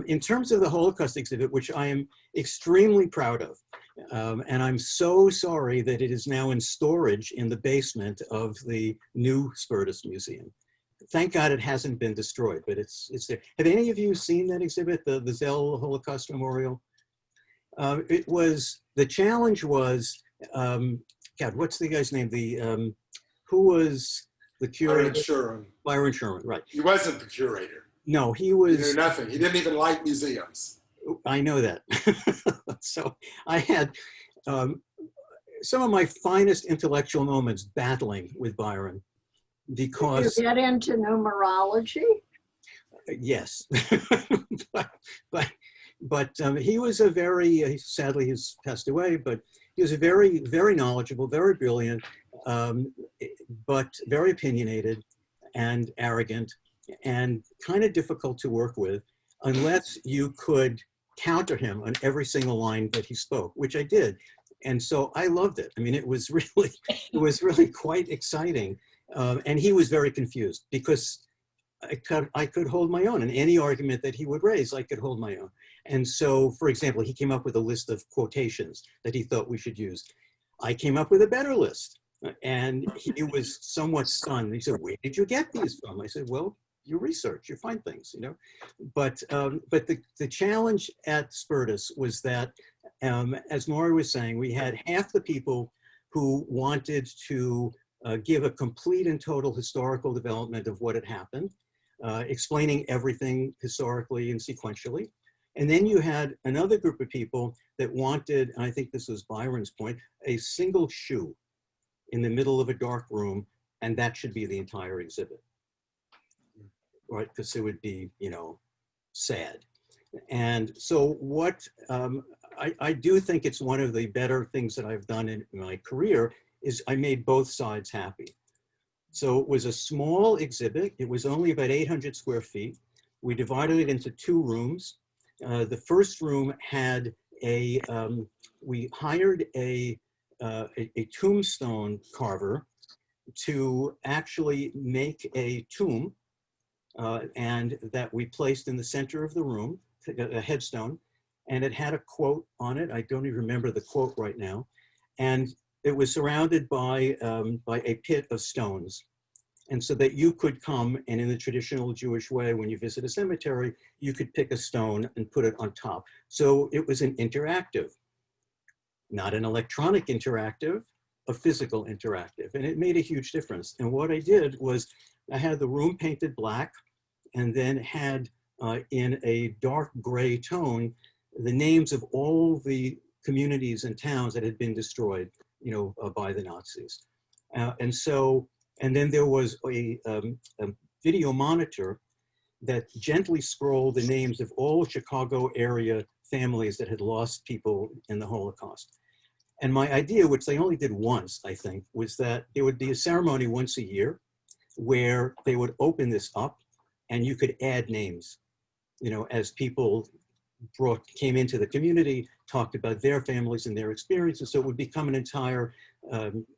In terms of the Holocaust exhibit, which I am extremely proud of, and I'm so sorry that it is now in storage in the basement of the new Spertus Museum. Thank God it hasn't been destroyed, but it's there. Have any of you seen that exhibit, the Zell Holocaust Memorial? The challenge was, God, what's the guy's name? Who was the curator? Byron Sherman. Byron Sherman, right. He wasn't the curator. No, he He was. knew nothing. He didn't even like museums. I know that. So I had some of my finest intellectual moments battling with Byron because. Did you get into numerology? Yes, but he was a very, sadly he's passed away, but he was a very, very knowledgeable, very brilliant, but very opinionated and arrogant and kind of difficult to work with unless you could counter him on every single line that he spoke, which I did. And so I loved it. I mean, it was really quite exciting. And he was very confused because I could hold my own, and any argument that he would raise, I could hold my own. And so, for example, he came up with a list of quotations that he thought we should use. I came up with a better list. And he was somewhat stunned. He said, "Where did you get these from?" I said, "Well, you research, you find things, you know." But the challenge at Spertus was that, as Morrie was saying, we had half the people who wanted to give a complete and total historical development of what had happened, explaining everything historically and sequentially. And then you had another group of people that wanted, and I think this was Byron's point, a single shoe in the middle of a dark room, and that should be the entire exhibit, right? Because it would be, you know, sad. And so what, I do think it's one of the better things that I've done in my career is I made both sides happy. So it was a small exhibit. It was only about 800 square feet. We divided it into 2 rooms. The first room had we hired a tombstone carver to actually make a tomb, and that we placed in the center of the room, a headstone, and it had a quote on it. I don't even remember the quote right now. And it was surrounded by a pit of stones. And so that you could come, and in the traditional Jewish way, when you visit a cemetery, you could pick a stone and put it on top. So it was an interactive, not an electronic interactive, a physical interactive. And it made a huge difference. And what I did was I had the room painted black, and then had in a dark gray tone, the names of all the communities and towns that had been destroyed, you know, by the Nazis. And then there was a video monitor that gently scrolled the names of all Chicago area families that had lost people in the Holocaust. And my idea, which they only did once, I think, was that there would be a ceremony once a year where they would open this up and you could add names, you know, as people came into the community, talked about their families and their experiences. So it would become an entire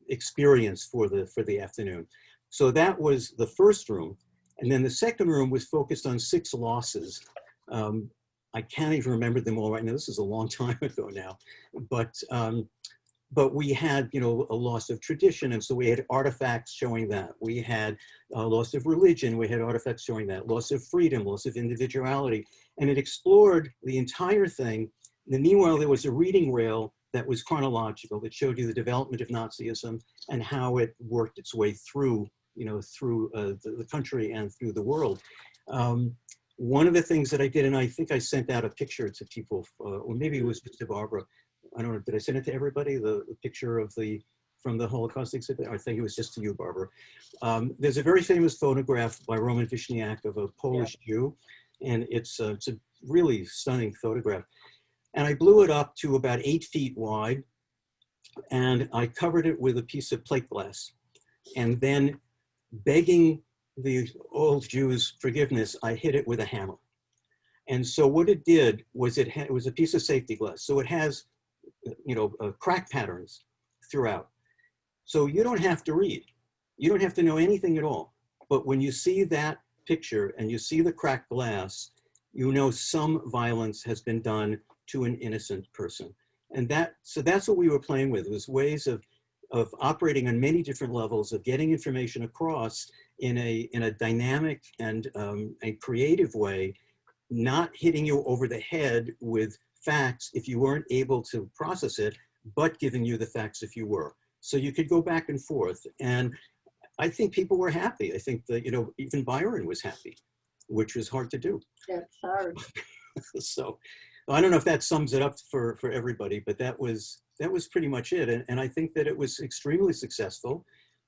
experience for the afternoon. So that was the first room. And then the second room was focused on 6 losses. I can't even remember them all right now. This is a long time ago now. But we had, you know, a loss of tradition. And so we had artifacts showing that. We had a loss of religion. We had artifacts showing that. Loss of freedom, loss of individuality. And it explored the entire thing. And then meanwhile, there was a reading rail that was chronological, that showed you the development of Nazism and how it worked its way through, you know, through the country and through the world. One of the things that I did, and I think I sent out a picture to people, or maybe it was to Barbara, I don't know, did I send it to everybody, the picture of from the Holocaust exhibit? I think it was just to you, Barbara. There's a very famous photograph by Roman Vishniak of a Polish Jew, and it's a really stunning photograph. And I blew it up to about 8 feet wide, and I covered it with a piece of plate glass. And then, begging the old Jews' forgiveness, I hit it with a hammer. And so what it did was it was a piece of safety glass. So it has, you know, crack patterns throughout. So you don't have to read. You don't have to know anything at all. But when you see that picture and you see the cracked glass, you know some violence has been done to an innocent person. And so that's what we were playing with, was ways of operating on many different levels, of getting information across in a dynamic and a creative way, not hitting you over the head with facts if you weren't able to process it, but giving you the facts if you were. So you could go back and forth. And I think people were happy. I think that, you know, even Byron was happy, which was hard to do. That's hard. So I don't know if that sums it up for everybody, but that was pretty much it. And I think that it was extremely successful.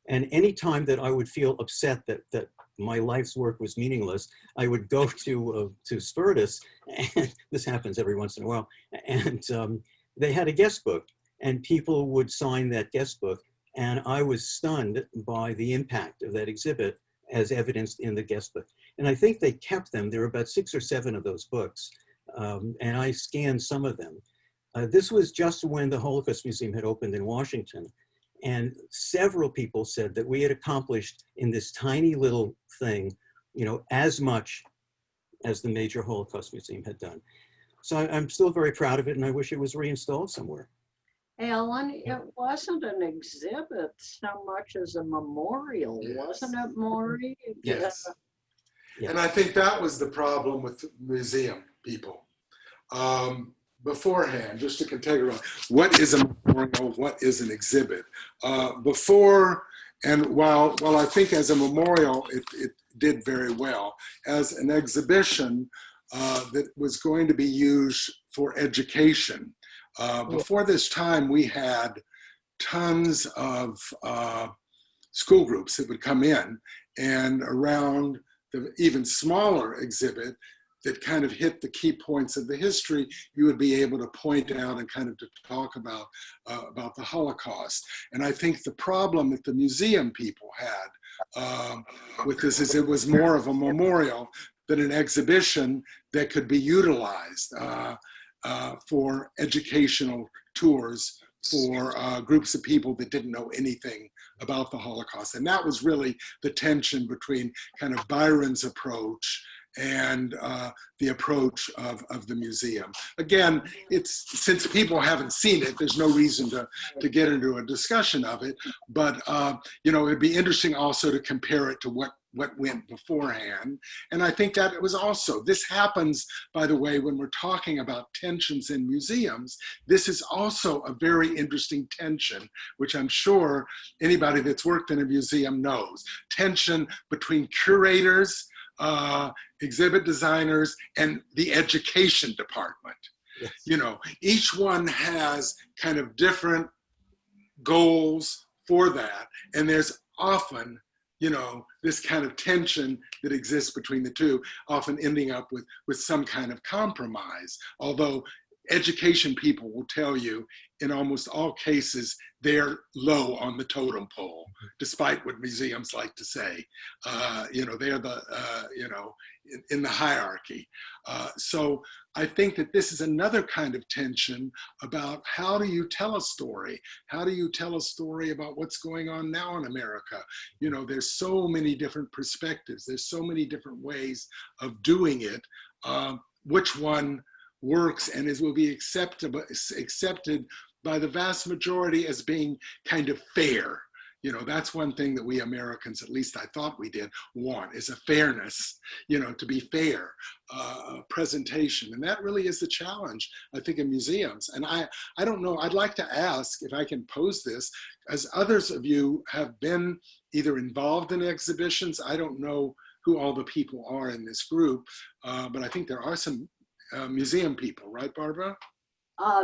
And any time that I would feel upset that my life's work was meaningless, I would go to Spertus, and this happens every once in a while, and they had a guest book, and people would sign that guest book, and I was stunned by the impact of that exhibit as evidenced in the guest book. And I think they kept them. There were about 6 or 7 of those books, and I scanned some of them. This was just when the Holocaust Museum had opened in Washington. And several people said that we had accomplished in this tiny little thing, you know, as much as the major Holocaust Museum had done. So I'm still very proud of it, and I wish it was reinstalled somewhere. Alan, it wasn't an exhibit so much as a memorial, Yes. wasn't it, Morrie? Yes. Yes. And I think that was the problem with museum people. Beforehand, just to categorize, what is a memorial, what is an exhibit? Before, and while I think as a memorial, it did very well, as an exhibition that was going to be used for education. Before this time, we had tons of school groups that would come in, and around the even smaller exhibit that kind of hit the key points of the history, you would be able to point out and kind of to talk about the Holocaust. And I think the problem that the museum people had with this is it was more of a memorial than an exhibition that could be utilized for educational tours for groups of people that didn't know anything about the Holocaust. And that was really the tension between kind of Byron's approach and the approach of the museum. Again, since people haven't seen it, there's no reason to get into a discussion of it, but it'd be interesting also to compare it to what went beforehand. And I think that it was also, this happens, by the way, when we're talking about tensions in museums, this is also a very interesting tension, which I'm sure anybody that's worked in a museum knows. Tension between curators, exhibit designers, and the education department. Yes. Each one has kind of different goals for that. And there's often, this kind of tension that exists between the two, often ending up with some kind of compromise. Although education people will tell you in almost all cases, they're low on the totem pole, despite what museums like to say. They're in the hierarchy. So I think that this is another kind of tension about how do you tell a story? How do you tell a story about what's going on now in America? There's so many different perspectives. There's so many different ways of doing it. Which one works and will be accepted by the vast majority as being kind of fair. That's one thing that we Americans, at least I thought we did, want, is a fairness, to be fair, presentation. And that really is the challenge, I think, in museums. And I don't know, I'd like to ask if I can pose this, as others of you have been either involved in exhibitions, I don't know who all the people are in this group, but I think there are some museum people, right, Barbara?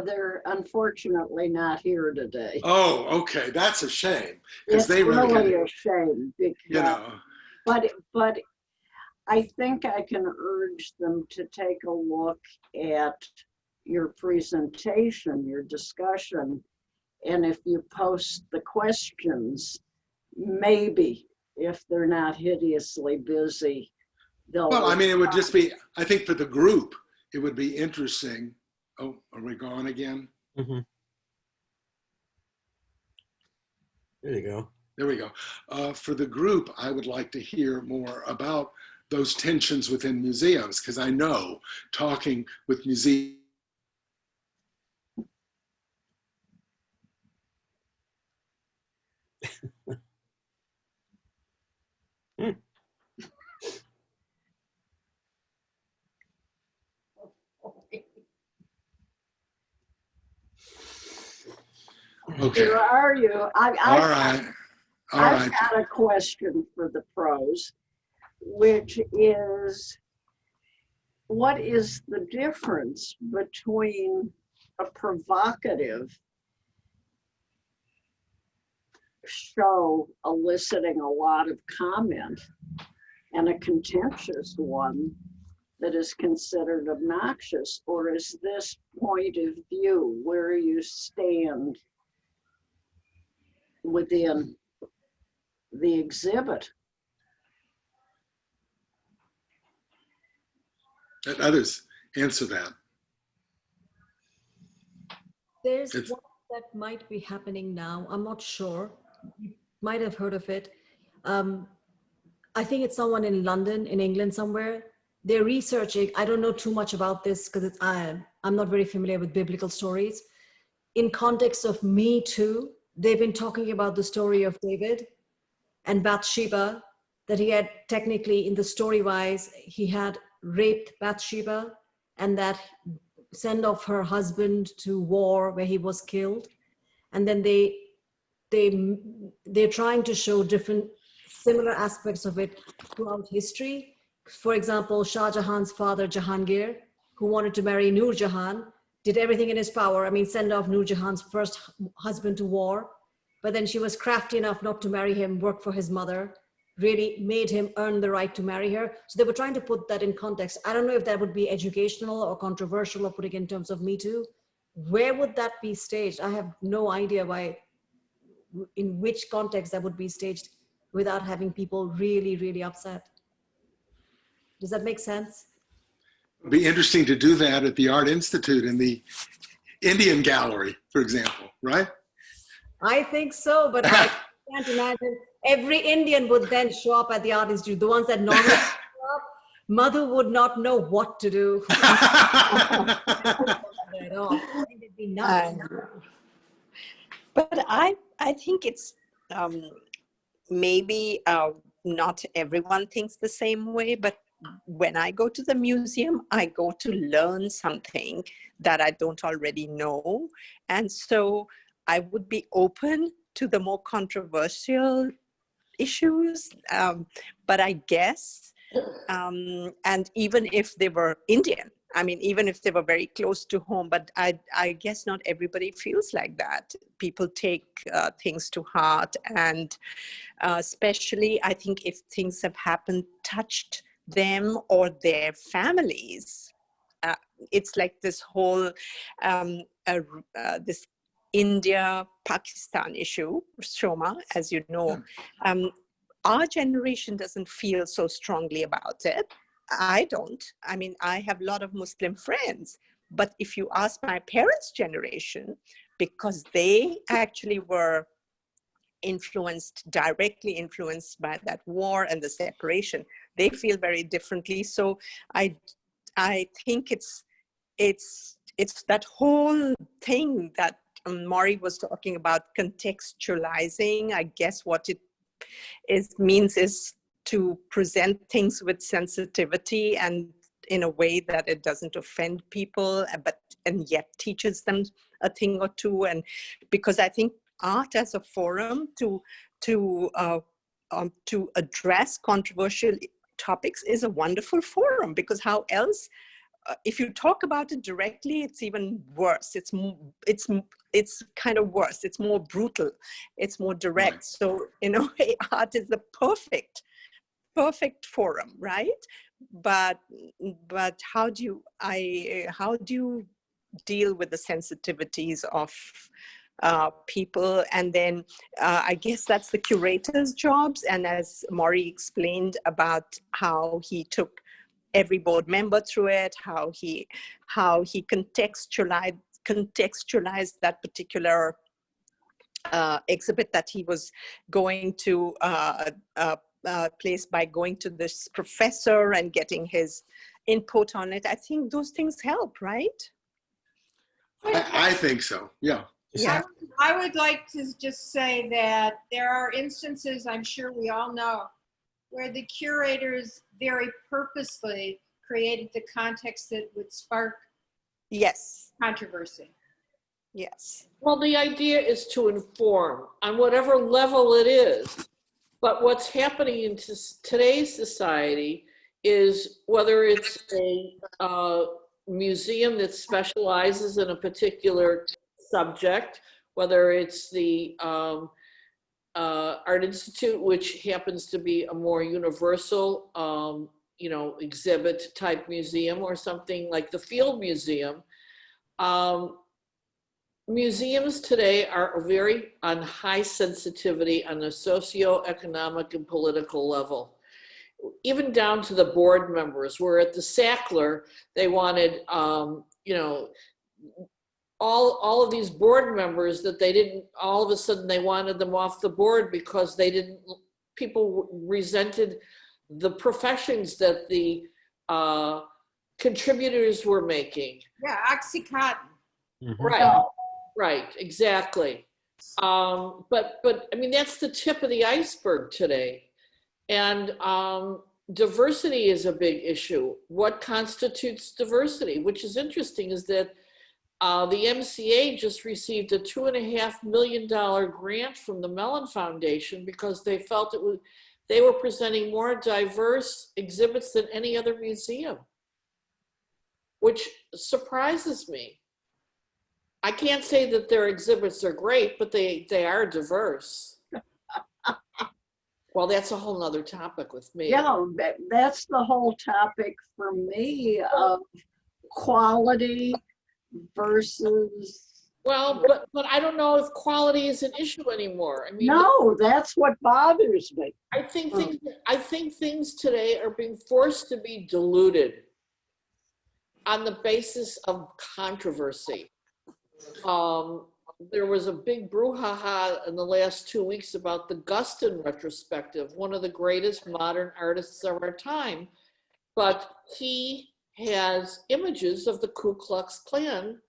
They're unfortunately not here today. Oh, okay, that's a shame. It's they really a shame because, but I think I can urge them to take a look at your presentation, your discussion, and if you post the questions, maybe if they're not hideously busy, they'll. Well, I mean, it would just be, I think for the group, it would be interesting. Oh, are we gone again? Mm-hmm. There you go. There we go. For the group, I would like to hear more about those tensions within museums, because I know talking with museums, okay. Where are you? All right. I've got a question for the pros, which is, what is the difference between a provocative show eliciting a lot of comment and a contentious one that is considered obnoxious? Or is this point of view where you stand within the exhibit? Let others answer that. There's one that might be happening now. I'm not sure. You might have heard of it. I think it's someone in London, in England somewhere. They're researching. I don't know too much about this because I'm not very familiar with biblical stories. in context of Me Too, they've been talking about the story of David and Bathsheba, that he had technically, in the story wise, he had raped Bathsheba and that sent off her husband to war where he was killed. And then they're trying to show different similar aspects of it throughout history. For example, Shah Jahan's father, Jahangir, who wanted to marry Nur Jahan, did everything in his power. I mean, send off Nur Jahan's first husband to war, but then she was crafty enough not to marry him, work for his mother, really made him earn the right to marry her. So they were trying to put that in context. I don't know if that would be educational or controversial or putting in terms of Me Too. Where would that be staged? I have no idea in which context that would be staged without having people really, really upset. Does that make sense? It'd be interesting to do that at the Art Institute in the Indian Gallery, for example, right? I think so, but I can't imagine. Every Indian would then show up at the Art Institute. The ones that normally show up, Madhu would not know what to do. At all. I think it'd be nuts. But I think it's maybe not everyone thinks the same way, but when I go to the museum, I go to learn something that I don't already know. And so I would be open to the more controversial issues, but I guess, and even if they were Indian, I mean, even if they were very close to home, but I guess not everybody feels like that. People take things to heart, and especially I think if things have happened, touched them or their families, it's like this whole, this India-Pakistan issue, Shoma, as you know. Our generation doesn't feel so strongly about it. I don't. I mean, I have a lot of Muslim friends, but if you ask my parents' generation, because they actually were directly influenced by that war and the separation, they feel very differently. So I think it's that whole thing that Morrie was talking about, contextualizing. I guess what it means is to present things with sensitivity and in a way that it doesn't offend people, and yet teaches them a thing or two. And because I think art as a forum to address controversial topics is a wonderful forum, because how else? If you talk about it directly, it's even worse. It's kind of worse. It's more brutal. It's more direct. Right. So in a way, art is the perfect forum, right? But how do you deal with the sensitivities of people? And then I guess that's the curator's jobs. And as Morrie explained about how he took every board member through it, how he contextualized that particular exhibit that he was going to place by going to this professor and getting his input on it. I think those things help, right? I think so, yeah. Yeah, I would like to just say that there are instances, I'm sure we all know, where the curators very purposely created the context that would spark controversy. Yes. Well, the idea is to inform on whatever level it is. But what's happening in today's society is, whether it's a museum that specializes in a particular subject, whether it's the Art Institute, which happens to be a more universal, exhibit type museum, or something like the Field Museum. Museums today are very on high sensitivity on a socioeconomic and political level, even down to the board members. Where at the Sackler, they wanted, all of these board members that they didn't, all of a sudden they wanted them off the board because people resented the professions that the contributors were making. Yeah, Oxycontin. Mm-hmm. Right. Right, exactly. But I mean, that's the tip of the iceberg today. And diversity is a big issue. What constitutes diversity? Which is interesting is that the MCA just received a $2.5 million grant from the Mellon Foundation because they felt they were presenting more diverse exhibits than any other museum, which surprises me. I can't say that their exhibits are great, but they are diverse. Well, that's a whole nother topic with me. Yeah, that's the whole topic for me of quality versus. Well, but I don't know if quality is an issue anymore. I mean, No, that's what bothers me. I think things today are being forced to be diluted on the basis of controversy. There was a big brouhaha in the last 2 weeks about the Guston retrospective, one of the greatest modern artists of our time. But he has images of the Ku Klux Klan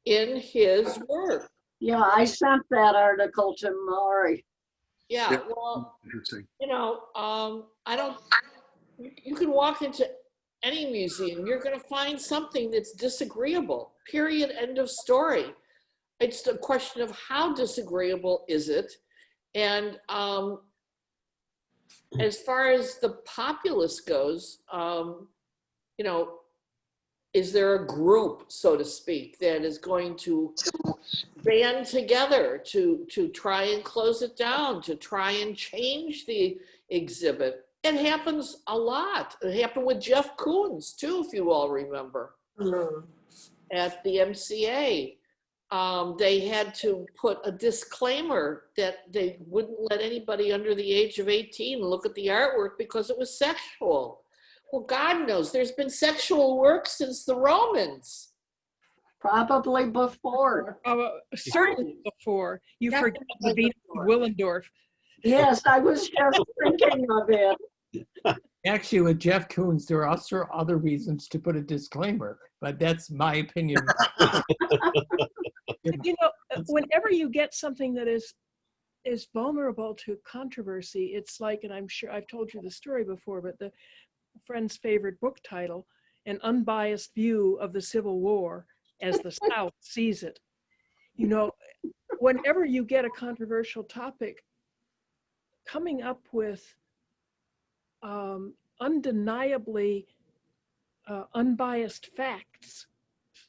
in his work. Yeah, I sent that article to Morrie. Yeah, Yeah. well, Interesting. you know, you can walk into any museum, you're going to find something that's disagreeable, period, end of story. It's the question of how disagreeable is it? And as far as the populace goes, you know, is there a group, so to speak, that is going to band together to try and close it down, to try and change the exhibit? It happens a lot. It happened with Jeff Koons too, if you all remember, at the MCA. They had to put a disclaimer that they wouldn't let anybody under the age of 18 look at the artwork because it was sexual. Well, God knows there's been sexual work since the Romans. Probably before. Certainly before. You Yeah, forget the like Venus before. of Willendorf. Yes, I was just thinking of it. Actually, with Jeff Koons, there are also other reasons to put a disclaimer, but that's my opinion. You know, whenever you get something that is vulnerable to controversy, it's like, and I'm sure I've told you the story before, but the friend's favorite book title, An Unbiased View of the Civil War as the South Sees It. You know, whenever you get a controversial topic, coming up with undeniably unbiased facts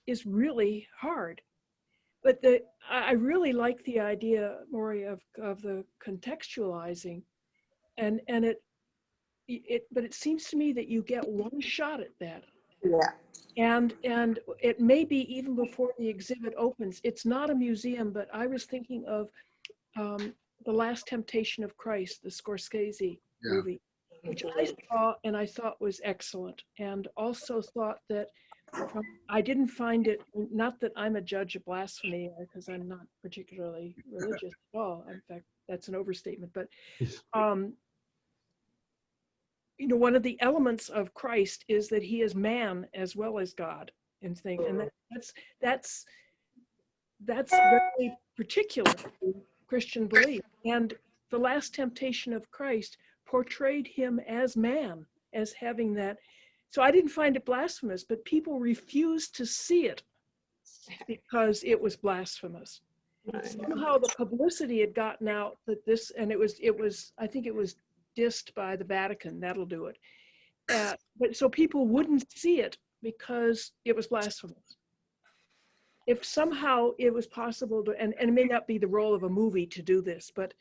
is really hard. But I really like the idea, Morrie, of the contextualizing, and but it seems to me that you get one shot at that. Yeah. And it may be even before the exhibit opens. It's not a museum, but I was thinking of The Last Temptation of Christ, the Scorsese movie, which I saw and I thought was excellent, and also thought that I didn't find it, not that I'm a judge of blasphemy, because I'm not particularly religious at all. In fact, that's an overstatement, but you know, one of the elements of Christ is that he is man as well as God and thing. And that's very particular to Christian belief. And The Last Temptation of Christ portrayed him as man, as having that. So I didn't find it blasphemous, but people refused to see it because it was blasphemous. Somehow the publicity had gotten out that this, and it was, I think it was dissed by the Vatican, that'll do it. But so people wouldn't see it because it was blasphemous. If somehow it was possible to, and it may not be the role of a movie to do this, but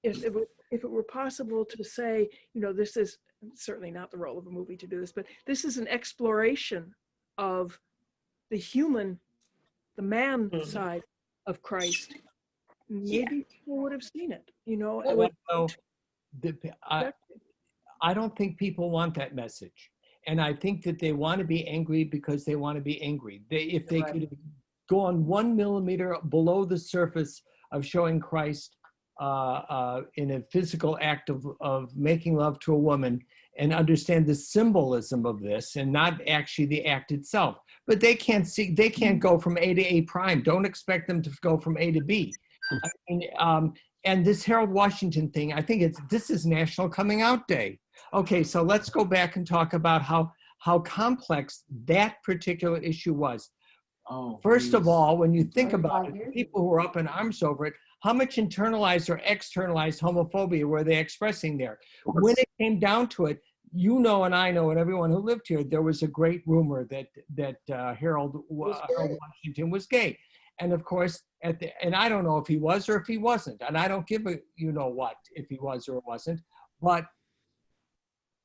if it were possible to say, you know, this is certainly not the role of a movie to do this, but this is an exploration of the human, the man side of Christ, maybe people would have seen it, you know. It would, I don't think people want that message. And I think that they want to be angry because they want to be angry. If they could go on 1 millimeter below the surface of showing Christ in a physical act of making love to a woman and understand the symbolism of this and not actually the act itself. but they can't go from A to A prime. Don't expect them to go from A to B. I mean, and this Harold Washington thing, I think this is National Coming Out Day. Okay, so let's go back and talk about how complex that particular issue was. First of all, when you think about it, people who were up in arms over it, how much internalized or externalized homophobia were they expressing there? When it came down to it, you know, and I know, and everyone who lived here, there was a great rumor that Harold Washington was gay. And of course, and I don't know if he was or if he wasn't, and I don't give a you know what if he was or wasn't, but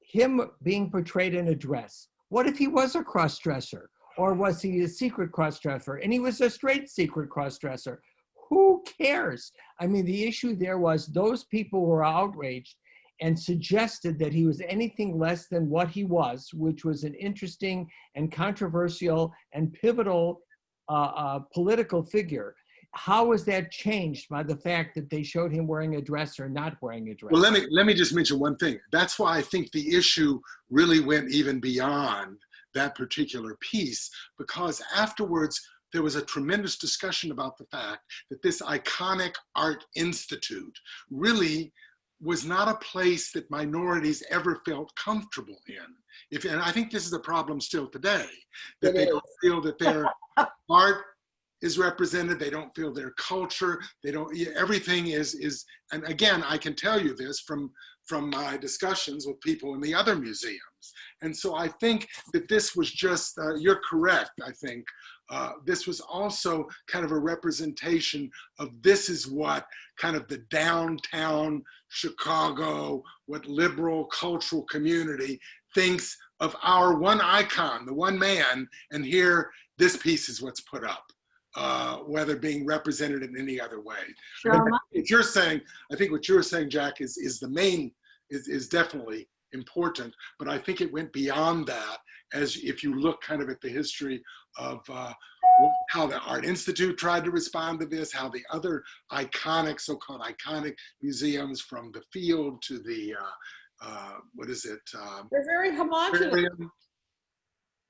him being portrayed in a dress, what if he was a cross-dresser? Or was he a secret cross-dresser? And he was a straight secret cross-dresser. Who cares? I mean, the issue there was those people were outraged and suggested that he was anything less than what he was, which was an interesting and controversial and pivotal political figure. How was that changed by the fact that they showed him wearing a dress or not wearing a dress? Well, let me just mention one thing. That's why I think the issue really went even beyond that particular piece, because afterwards there was a tremendous discussion about the fact that this iconic art institute really was not a place that minorities ever felt comfortable in. And I think this is a problem still today, that they don't feel that their art is represented, they don't feel their culture, everything is, and again, I can tell you this from my discussions with people in the other museums. And so I think that this was just, you're correct, I think. This was also kind of a representation of this is what kind of the downtown Chicago, what liberal cultural community thinks of our one icon, the one man, and here, this piece is what's put up. Whether being represented in any other way. What you're saying, I think what you're saying, Jack, is the main, is definitely important, but I think it went beyond that, as if you look kind of at the history of how the Art Institute tried to respond to this, how the other iconic, so-called iconic museums, from the Field to the, what is it? They're very homogenized.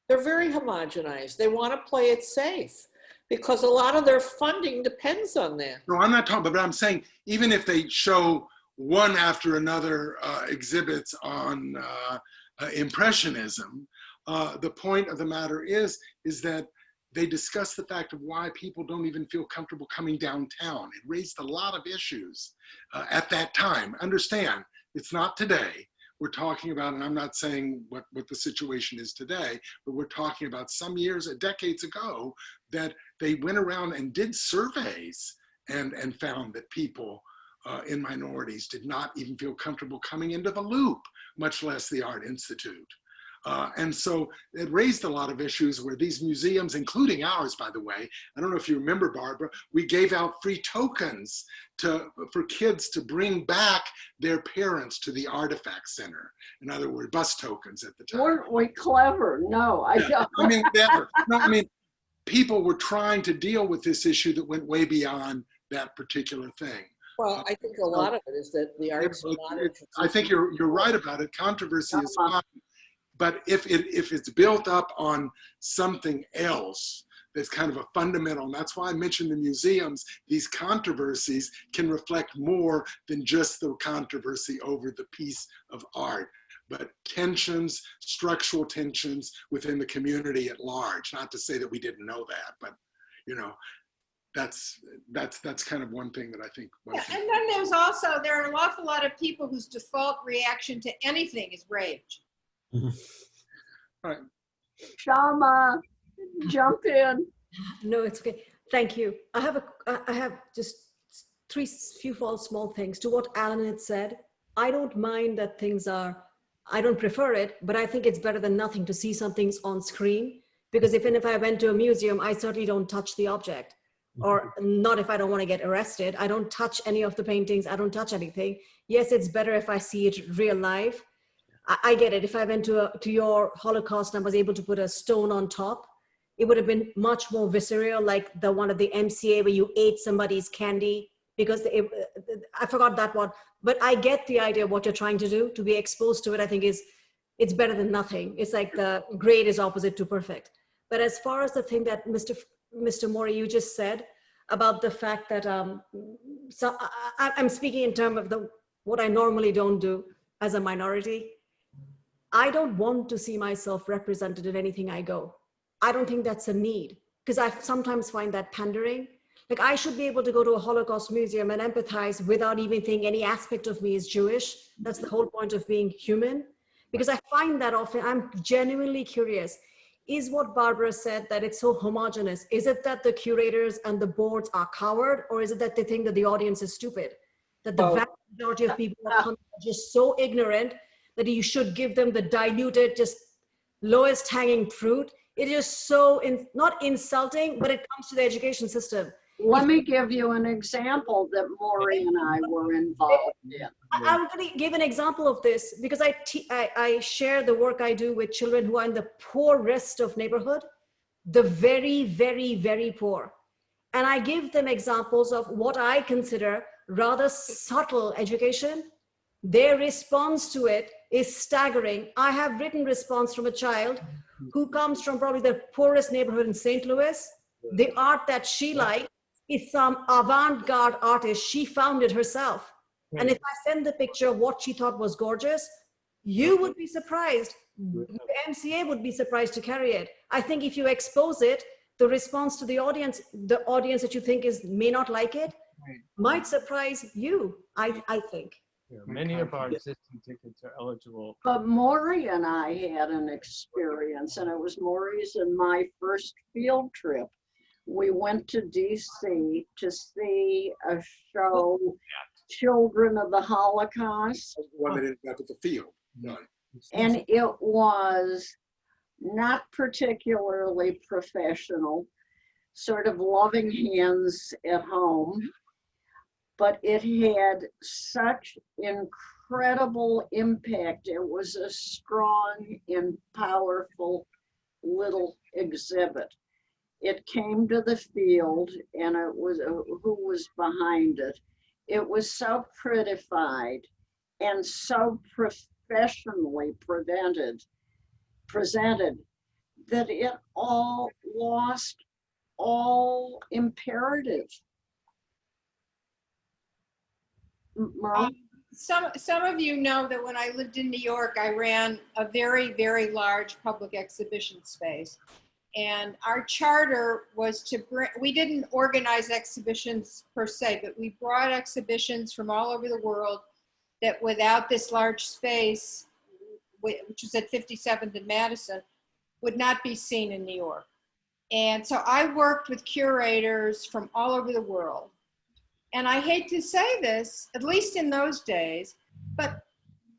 They're very homogenized. They want to play it safe, because a lot of their funding depends on that. No, I'm not talking, but I'm saying, even if they show one after another exhibits on Impressionism, the point of the matter is that they discuss the fact of why people don't even feel comfortable coming downtown. It raised a lot of issues at that time. Understand, it's not today. We're talking about, and I'm not saying what the situation is today, but we're talking about some years, decades ago, that they went around and did surveys and found that people in minorities did not even feel comfortable coming into the Loop, much less the Art Institute. And so it raised a lot of issues where these museums, including ours, by the way, I don't know if you remember, Barbara, we gave out free tokens for kids to bring back their parents to the Artifact Center. In other words, bus tokens at the time. Weren't we clever? No, I don't. I mean, never. No, I mean, people were trying to deal with this issue that went way beyond that particular thing. Well, I think a lot of it is that the arts are not interested. I think you're right about it. Controversy is fine. But if it's built up on something else that's kind of a fundamental, and that's why I mentioned the museums, these controversies can reflect more than just the controversy over the piece of art, but tensions, structural tensions within the community at large. Not to say that we didn't know that, but you know, that's kind of one thing that I think. Yeah, and then there are an awful lot of people whose default reaction to anything is rage. All right. Shama, jump in. No, it's okay. Thank you. I have just few small things to what Alan had said. I don't mind that I don't prefer it, but I think it's better than nothing to see some things on screen, because even if I went to a museum, I certainly don't touch the object, or not if I don't want to get arrested. I don't touch any of the paintings. I don't touch anything. Yes, it's better if I see it real life. I get it. If I went to your Holocaust and I was able to put a stone on top, it would have been much more visceral, like the one at the MCA where you ate somebody's candy, because I forgot that one. But I get the idea of what you're trying to do. To be exposed to it, I think it's better than nothing. It's like the great is opposite to perfect. But as far as the thing that Mr. Morrie, you just said about the fact that, so I'm speaking in terms of what I normally don't do as a minority. I don't want to see myself represented in anything I go. I don't think that's a need, because I sometimes find that pandering. Like, I should be able to go to a Holocaust museum and empathize without even thinking any aspect of me is Jewish. That's the whole point of being human. Because I find that often, I'm genuinely curious, is what Barbara said, that it's so homogenous, is it that the curators and the boards are coward, or is it that they think that the audience is stupid? That the vast majority of people are just so ignorant that you should give them the diluted, just lowest hanging fruit. It is so, not insulting, but it comes to the education system. Let me give you an example that Morrie and I were involved in. I'm going to give an example of this because I share the work I do with children who are in the poorest of neighborhood, the very, very, very poor. And I give them examples of what I consider rather subtle education. Their response to it is staggering. I have written response from a child who comes from probably the poorest neighborhood in St. Louis. The art that she likes is some avant-garde artist. She found it herself. And if I send the picture of what she thought was gorgeous, you would be surprised. The MCA would be surprised to carry it. I think if you expose it, the response to the audience that you think may not like it, might surprise you, I think. Yeah, many of our existing tickets are eligible. But Morrie and I had an experience, and it was Morrie's and my first field trip. We went to DC to see a show, Children of the Holocaust. One that ended up at the field. None. And it was not particularly professional, sort of loving hands at home, but it had such incredible impact. It was a strong and powerful little exhibit. It came to the field, and it was who was behind it. It was so prettified and so professionally presented that it all lost all imperative. Some of you know that when I lived in New York, I ran a very, very large public exhibition space. And our charter was to bring, we didn't organize exhibitions per se, but we brought exhibitions from all over the world that without this large space, which was at 57th and Madison, would not be seen in New York. And so I worked with curators from all over the world. And I hate to say this, at least in those days, but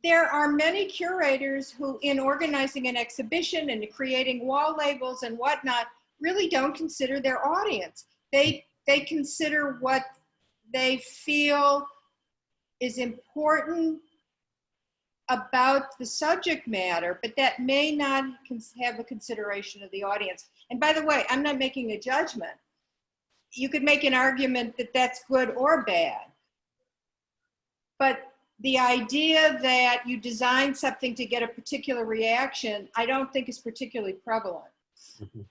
there are many curators who, in organizing an exhibition and creating wall labels and whatnot, really don't consider their audience. They consider what they feel is important about the subject matter, but that may not have a consideration of the audience. And by the way, I'm not making a judgment. You could make an argument that that's good or bad. But the idea that you design something to get a particular reaction, I don't think is particularly prevalent. Mm-hmm.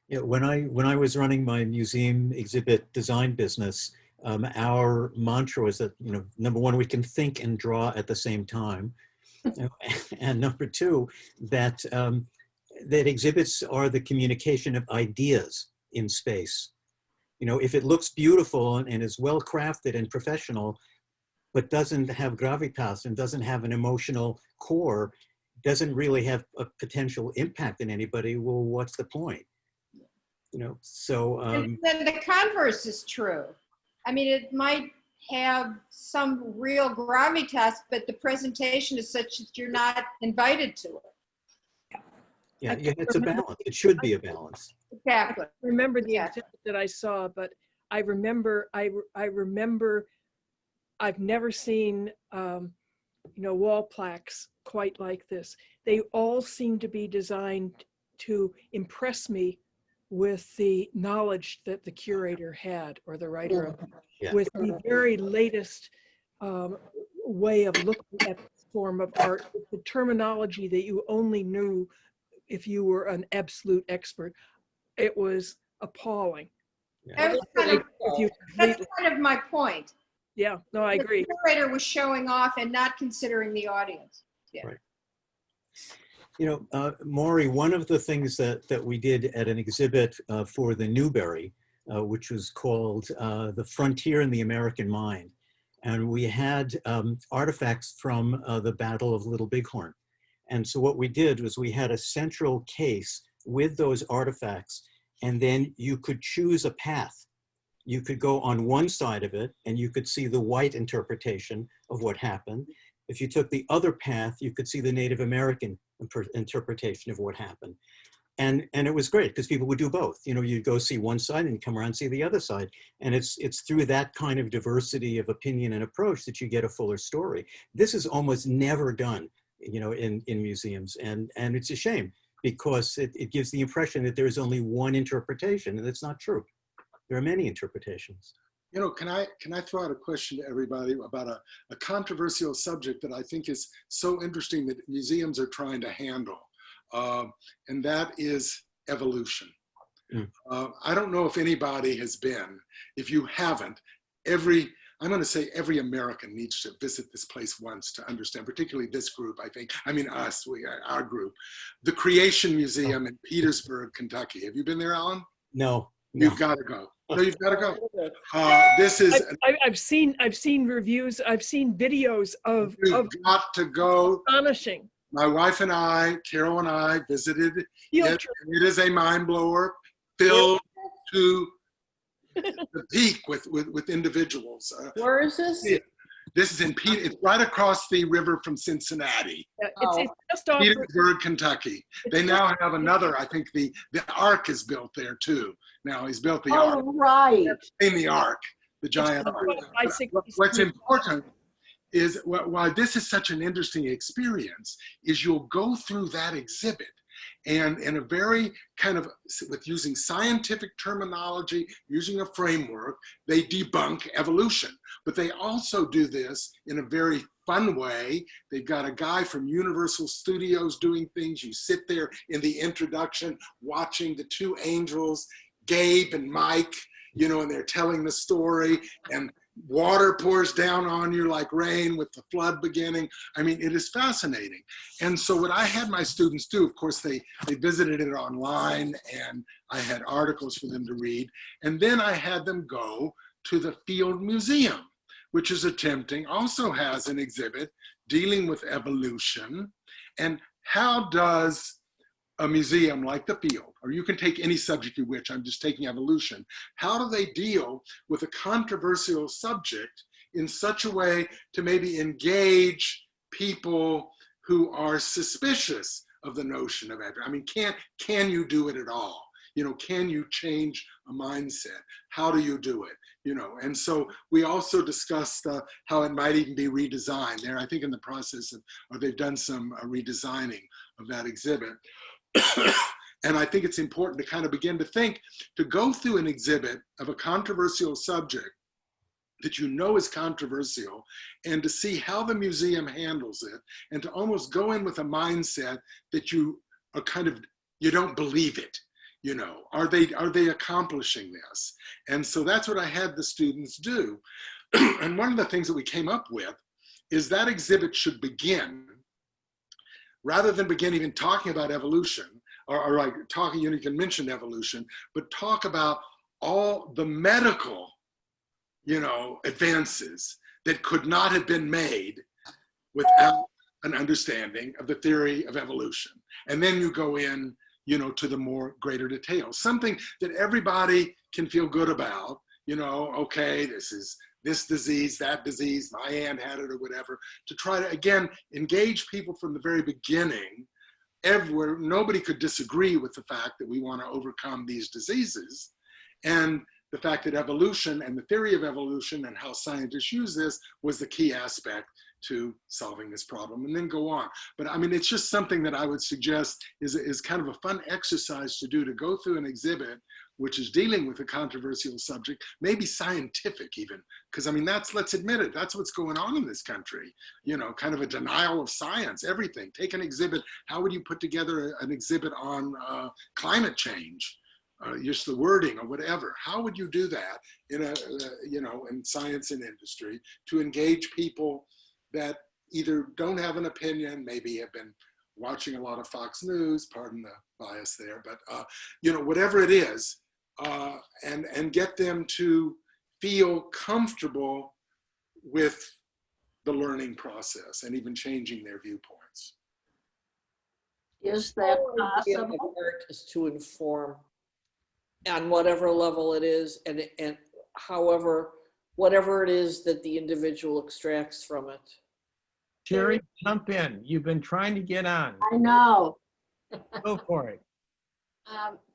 Yeah, when I was running my museum exhibit design business, our mantra was that, you know, number one, we can think and draw at the same time, and number two, that that exhibits are the communication of ideas in space. You know, if it looks beautiful and is well crafted and professional, but doesn't have gravitas and doesn't have an emotional core, doesn't really have a potential impact in anybody, well, what's the point? You know, so. And then the converse is true. I mean, it might have some real gravitas, but the presentation is such that you're not invited to it. Yeah, it's a balance. It should be a balance. Exactly. I remember the Yeah. exhibit that I saw, but I remember I've never seen you know, wall plaques quite like this. They all seem to be designed to impress me with the knowledge that the curator had, or the writer of it, Yeah. with the very latest way of looking at this form of art, with the terminology that you only knew if you were an absolute expert. It was appalling. That's kind of, If you that's completely- kind of my point. yeah, no, I agree. The curator was showing off and not considering the audience. You know, Morrie, one of the things that we did at an exhibit for the Newberry, which was called The Frontier in the American Mind. And we had artifacts from the Battle of Little Bighorn. And so what we did was we had a central case with those artifacts, and then you could choose a path. You could go on one side of it and you could see the white interpretation of what happened. If you took the other path, you could see the Native American interpretation of what happened. And it was great because people would do both. You know, you'd go see one side and come around and see the other side. And it's through that kind of diversity of opinion and approach that you get a fuller story. This is almost never done, you know, in museums. And it's a shame because it gives the impression that there is only one interpretation, and that's not true. There are many interpretations. You know, can I throw out a question to everybody about a controversial subject that I think is so interesting that museums are trying to handle, and that is evolution. I don't know if anybody has been. If you haven't, I'm going to say every American needs to visit this place once to understand, particularly this group, I think. I mean, our group. The Creation Museum in Petersburg, Kentucky. Have you been there, Alan? No. You've got to go. No, you've got to go. This is. I've seen reviews. I've seen videos of got to go. Astonishing. My wife and I, Carol and I, visited it. It is a mind blower, filled to the peak with individuals. Where is this? This is in It's right across the river from Cincinnati. It's just off Petersburg, Kentucky. They now have another. I think the Ark is built there too. Now he's built the Ark. Oh, right. In the Ark, the giant Ark. What's important is why this is such an interesting experience is you'll go through that exhibit and in a very kind of, with using scientific terminology, using a framework, they debunk evolution. But they also do this in a very fun way. They've got a guy from Universal Studios doing things. You sit there in the introduction watching the two angels, Gabe and Mike, you know, and they're telling the story, and water pours down on you like rain with the flood beginning. I mean, it is fascinating. And so what I had my students do, of course, they visited it online, and I had articles for them to read. And then I had them go to the Field Museum, which is also has an exhibit dealing with evolution. And how does a museum like the Field, or you can take any subject you wish, I'm just taking evolution, how do they deal with a controversial subject in such a way to maybe engage people who are suspicious of the notion of evolution? I mean, can you do it at all? You know, can you change a mindset? How do you do it? You know, and so we also discussed how it might even be redesigned. They're, I think, in the process of, or they've done some redesigning of that exhibit. And I think it's important to kind of begin to think, to go through an exhibit of a controversial subject that you know is controversial, and to see how the museum handles it, and to almost go in with a mindset that you are kind of, you don't believe it. You know, are they accomplishing this? And so that's what I had the students do. And one of the things that we came up with is that exhibit should begin, rather than begin even talking about evolution, or like talking, you can mention evolution, but talk about all the medical, you know, advances that could not have been made without an understanding of the theory of evolution. And then you go in, you know, to the more greater details, something that everybody can feel good about, you know, okay, this is this disease, that disease, my aunt had it or whatever, to try to, again, engage people from the very beginning. Everywhere, nobody could disagree with the fact that we want to overcome these diseases, and the fact that evolution and the theory of evolution and how scientists use this was the key aspect to solving this problem, and then go on. But I mean, it's just something that I would suggest is kind of a fun exercise to do, to go through an exhibit which is dealing with a controversial subject, maybe scientific even, because I mean, let's admit it, that's what's going on in this country, you know, kind of a denial of science, everything. Take an exhibit, how would you put together an exhibit on climate change? Just the wording or whatever. How would you do that in you know, in science and industry to engage people that either don't have an opinion, maybe have been watching a lot of Fox News, pardon the bias there, but you know, whatever it is, and get them to feel comfortable with the learning process and even changing their viewpoints. Is that The idea of possible? art is to inform on whatever level it is, and however, whatever it is that the individual extracts from it. Sherry, jump in. You've been trying to get on. I know. Go for it.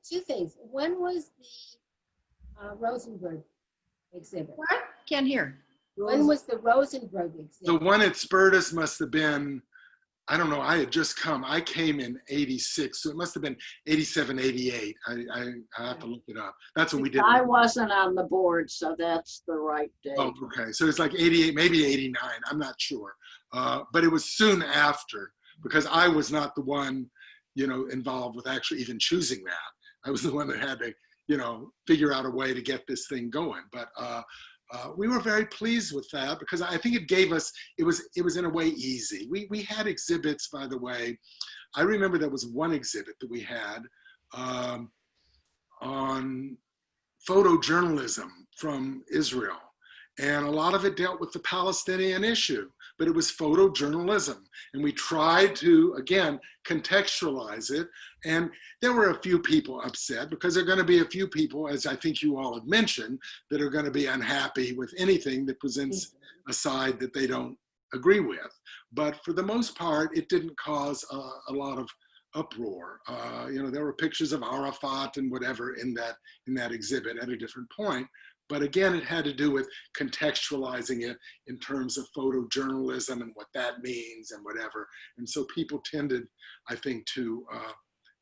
Two things. When was the Rosenberg exhibit? What? Can't hear. When was the Rosenberg The exhibit? one at Spertus must have been, I don't know, I had just come, I came in 86, so it must have been 87, 88. I have to look it up. That's what we did. I wasn't on the board, so that's the right date. Oh, okay. So it's like 88, maybe 89. I'm not sure. But it was soon after, because I was not the one, you know, involved with actually even choosing that. I was the one that had to, you know, figure out a way to get this thing going. But we were very pleased with that because I think it gave us, it was in a way easy. We had exhibits, by the way. I remember there was one exhibit that we had on photojournalism from Israel. And a lot of it dealt with the Palestinian issue, but it was photojournalism. And we tried to, again, contextualize it. And there were a few people upset because there are going to be a few people, as I think you all have mentioned, that are going to be unhappy with anything that presents a side that they don't agree with. But for the most part, it didn't cause a lot of uproar. You know, there were pictures of Arafat and whatever in that exhibit at a different point. But again, it had to do with contextualizing it in terms of photojournalism and what that means and whatever. And so people tended, I think, to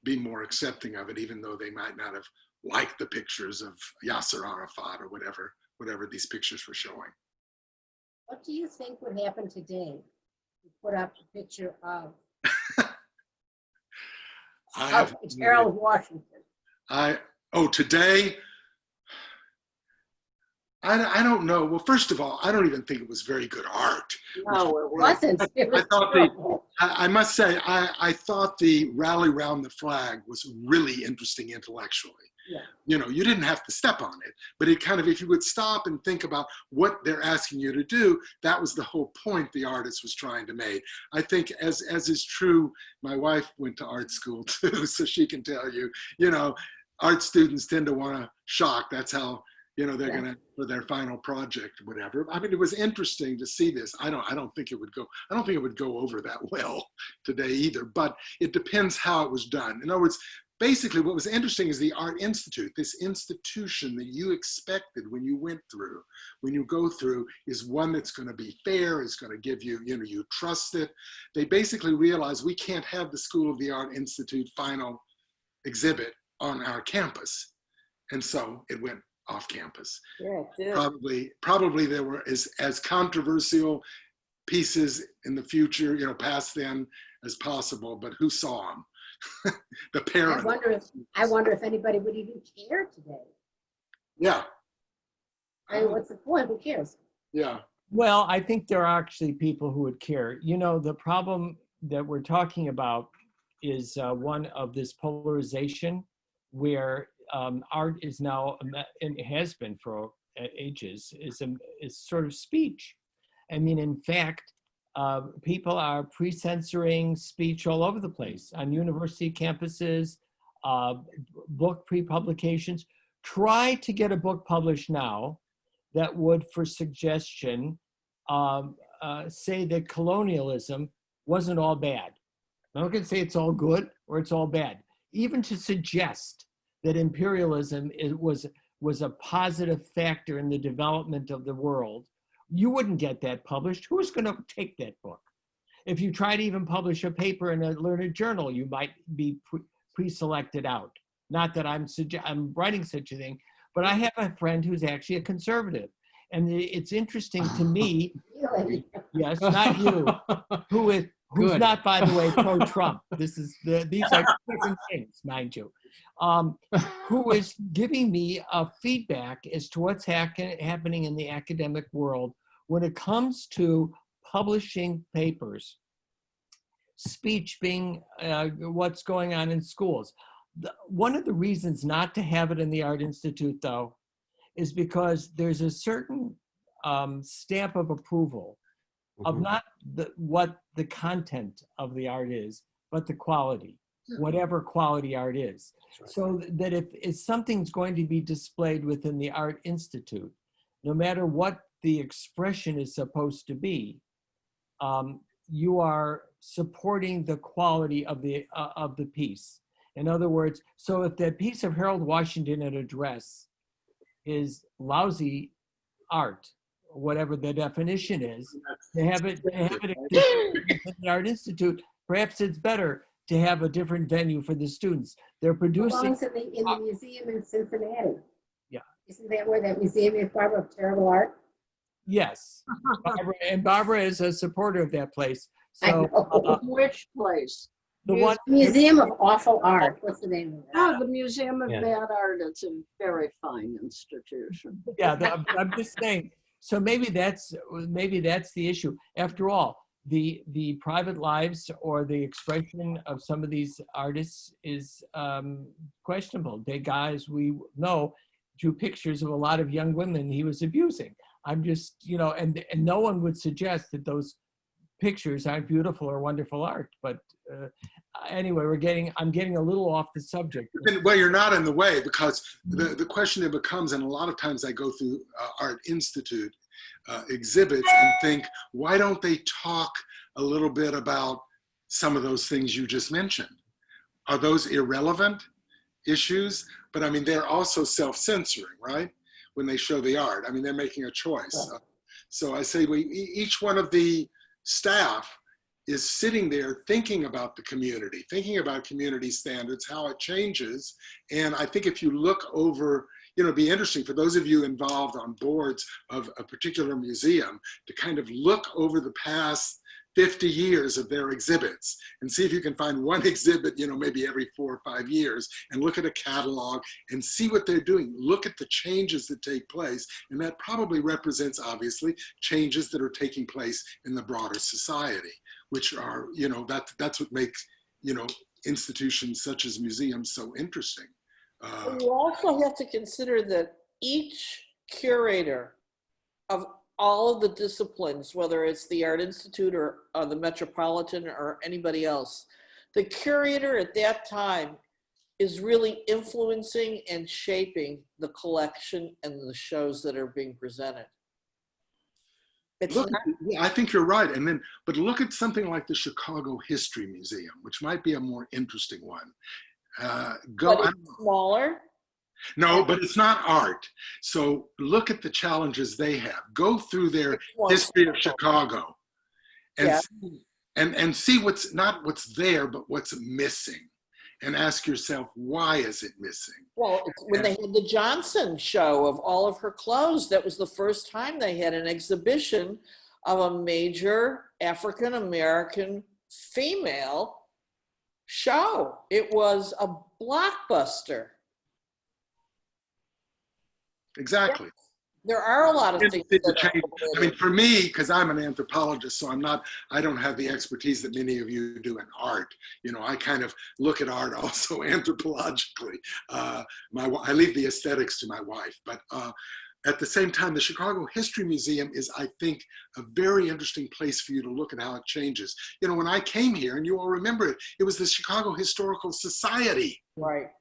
be more accepting of it, even though they might not have liked the pictures of Yasser Arafat or whatever these pictures were showing. What do you think would happen today? You put up a picture of Gerald Washington. Today, I don't know. Well, first of all, I don't even think it was very good art. No, it wasn't. It was I thought terrible. I must say, I thought the rally round the flag was really interesting intellectually. Yeah. You know, you didn't have to step on it, but it kind of, if you would stop and think about what they're asking you to do, that was the whole point the artist was trying to make. I think as is true, my wife went to art school too, so she can tell you, you know, art students tend to want to shock. That's how, you know, they're going to, for their final project or whatever. I mean, it was interesting to see this. I don't think it would go over that well today either, but it depends how it was done. In other words, basically what was interesting is the Art Institute, this institution that you expected when you go through is one that's going to be fair, is going to give you, you know, you trust it. They basically realized we can't have the School of the Art Institute final exhibit on our campus. And so it went off campus. Yeah, it Probably there were as controversial pieces in the future, you know, past then as possible, but who saw them? The parents. I wonder if anybody would even care today. Yeah. I mean, what's the point? Who cares? Yeah. Well, I think there are actually people who would care. You know, the problem that we're talking about is one of this polarization where art is now, and it has been for ages, is sort of speech. I mean, in fact, people are pre-censoring speech all over the place on university campuses, book pre-publications. Try to get a book published now that would, for suggestion, say that colonialism wasn't all bad. I'm not going to say it's all good or it's all bad. Even to suggest that imperialism was a positive factor in the development of the world, you wouldn't get that published. Who's going to take that book? If you try to even publish a paper in a learned journal, you might be pre-selected out. Not that I'm writing such a thing, but I have a friend who's actually a conservative. And it's interesting to me, Really? yes, not you, who's Good. not, by the way, pro-Trump. These are different things, mind you. Who is giving me a feedback as to what's happening in the academic world when it comes to publishing papers, speech being what's going on in schools. One of the reasons not to have it in the Art Institute, though, is because there's a certain stamp of approval of not what the content of the art is, but the quality, whatever quality art is. Right. So that if something's going to be displayed within the Art Institute, no matter what the expression is supposed to be, you are supporting the quality of the piece. In other words, so if that piece of Harold Washington at a dress is lousy art, whatever the definition is, to have it in the Art Institute, perhaps it's better to have a different venue for the students. They're It producing. belongs in the museum in Cincinnati. Yeah. Isn't that where that museum is, Barbara, of terrible art? Yes, Barbara is a supporter of that place. I So know. Which place? the one, Museum of Awful Art. What's the name of that? Oh, the Museum of Yeah. Bad Art. It's a very fine institution. yeah, I'm just saying. So maybe that's the issue. After all, the private lives or the expression of some of these artists is questionable. They guys we know drew pictures of a lot of young women he was abusing. I'm just, and no one would suggest that those pictures aren't beautiful or wonderful art. But anyway, I'm getting a little off the subject. Well, you're not in the way, because the question it becomes, and a lot of times I go through Art Institute exhibits and think, why don't they talk a little bit about some of those things you just mentioned? Are those irrelevant issues? But I mean, they're also self-censoring, right? When they show the art, I mean, they're making a choice. So I say each one of the staff is sitting there thinking about the community, thinking about community standards, how it changes. And I think if you look over, it'd be interesting for those of you involved on boards of a particular museum to kind of look over the past 50 years of their exhibits and see if you can find one exhibit, maybe every 4 or 5 years, and look at a catalog and see what they're doing. Look at the changes that take place. And that probably represents, obviously, changes that are taking place in the broader society, which are, that's what makes, institutions such as museums so interesting. You also have to consider that each curator of all of the disciplines, whether it's the Art Institute or the Metropolitan or anybody else, the curator at that time is really influencing and shaping the collection and the shows that are being presented. I think you're right. But look at something like the Chicago History Museum, which might be a more interesting one. But it's smaller. No, but it's not art. So look at the challenges they have. Go through their history of Chicago and see what's not what's there, but what's missing. And ask yourself, why is it missing? Well, when they had the Johnson show of all of her clothes, that was the first time they had an exhibition of a major African-American female show. It was a blockbuster. Exactly. There are a lot of things that I mean, for me, because I'm an anthropologist, so I don't have the expertise that many of you do in art. I kind of look at art also anthropologically. I leave the aesthetics to my wife, but at the same time, the Chicago History Museum is, I think, a very interesting place for you to look at how it changes. When I came here, and you all remember it, it was the Chicago Historical Society. Right.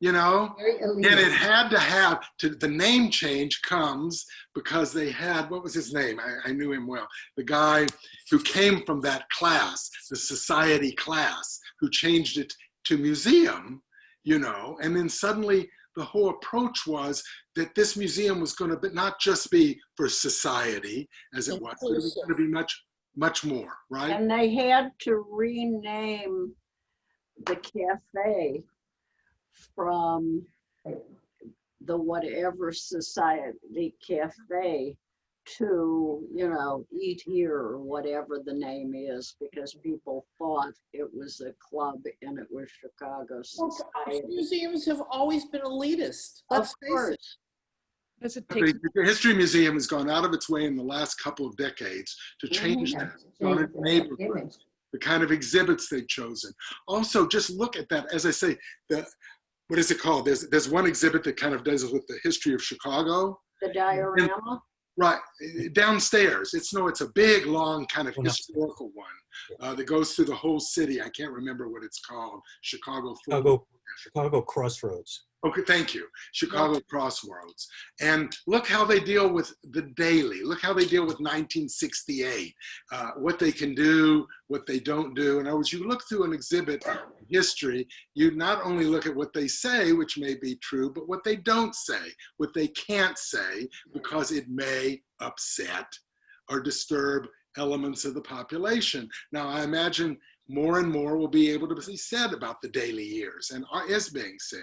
And it had to have, the name change comes because they had, what was his name? I knew him well. The guy who came from that class, the society class, who changed it to museum, and then suddenly the whole approach was that this museum was going to not just be for society as it was, but it was going to be much, much more, right? And they had to rename the cafe from the whatever society cafe to, you know, eat here or whatever the name is, because people thought it was a club and it was Chicago Well, society. museums have always been elitist. Of Let's face it. course. Does it take? The History Museum has gone out of its way in the last couple of decades to change Yeah, that to on change its the neighborhood, image. the kind of exhibits they've chosen. Also, just look at that. As I say, what is it called? There's one exhibit that kind of does with the history of Chicago. The diorama? Right, downstairs. It's a big, long kind of Well, no. historical one that goes through the whole city. I can't remember what it's called. Chicago Crossroads. Okay, thank you. Chicago Crossroads. And look how they deal with the daily. Look how they deal with 1968. What they can do, what they don't do. In other words, you look through an exhibit history, you not only look at what they say, which may be true, but what they don't say, what they can't say, because it may upset or disturb elements of the population. Now, I imagine more and more will be able to be said about the daily years and is being said,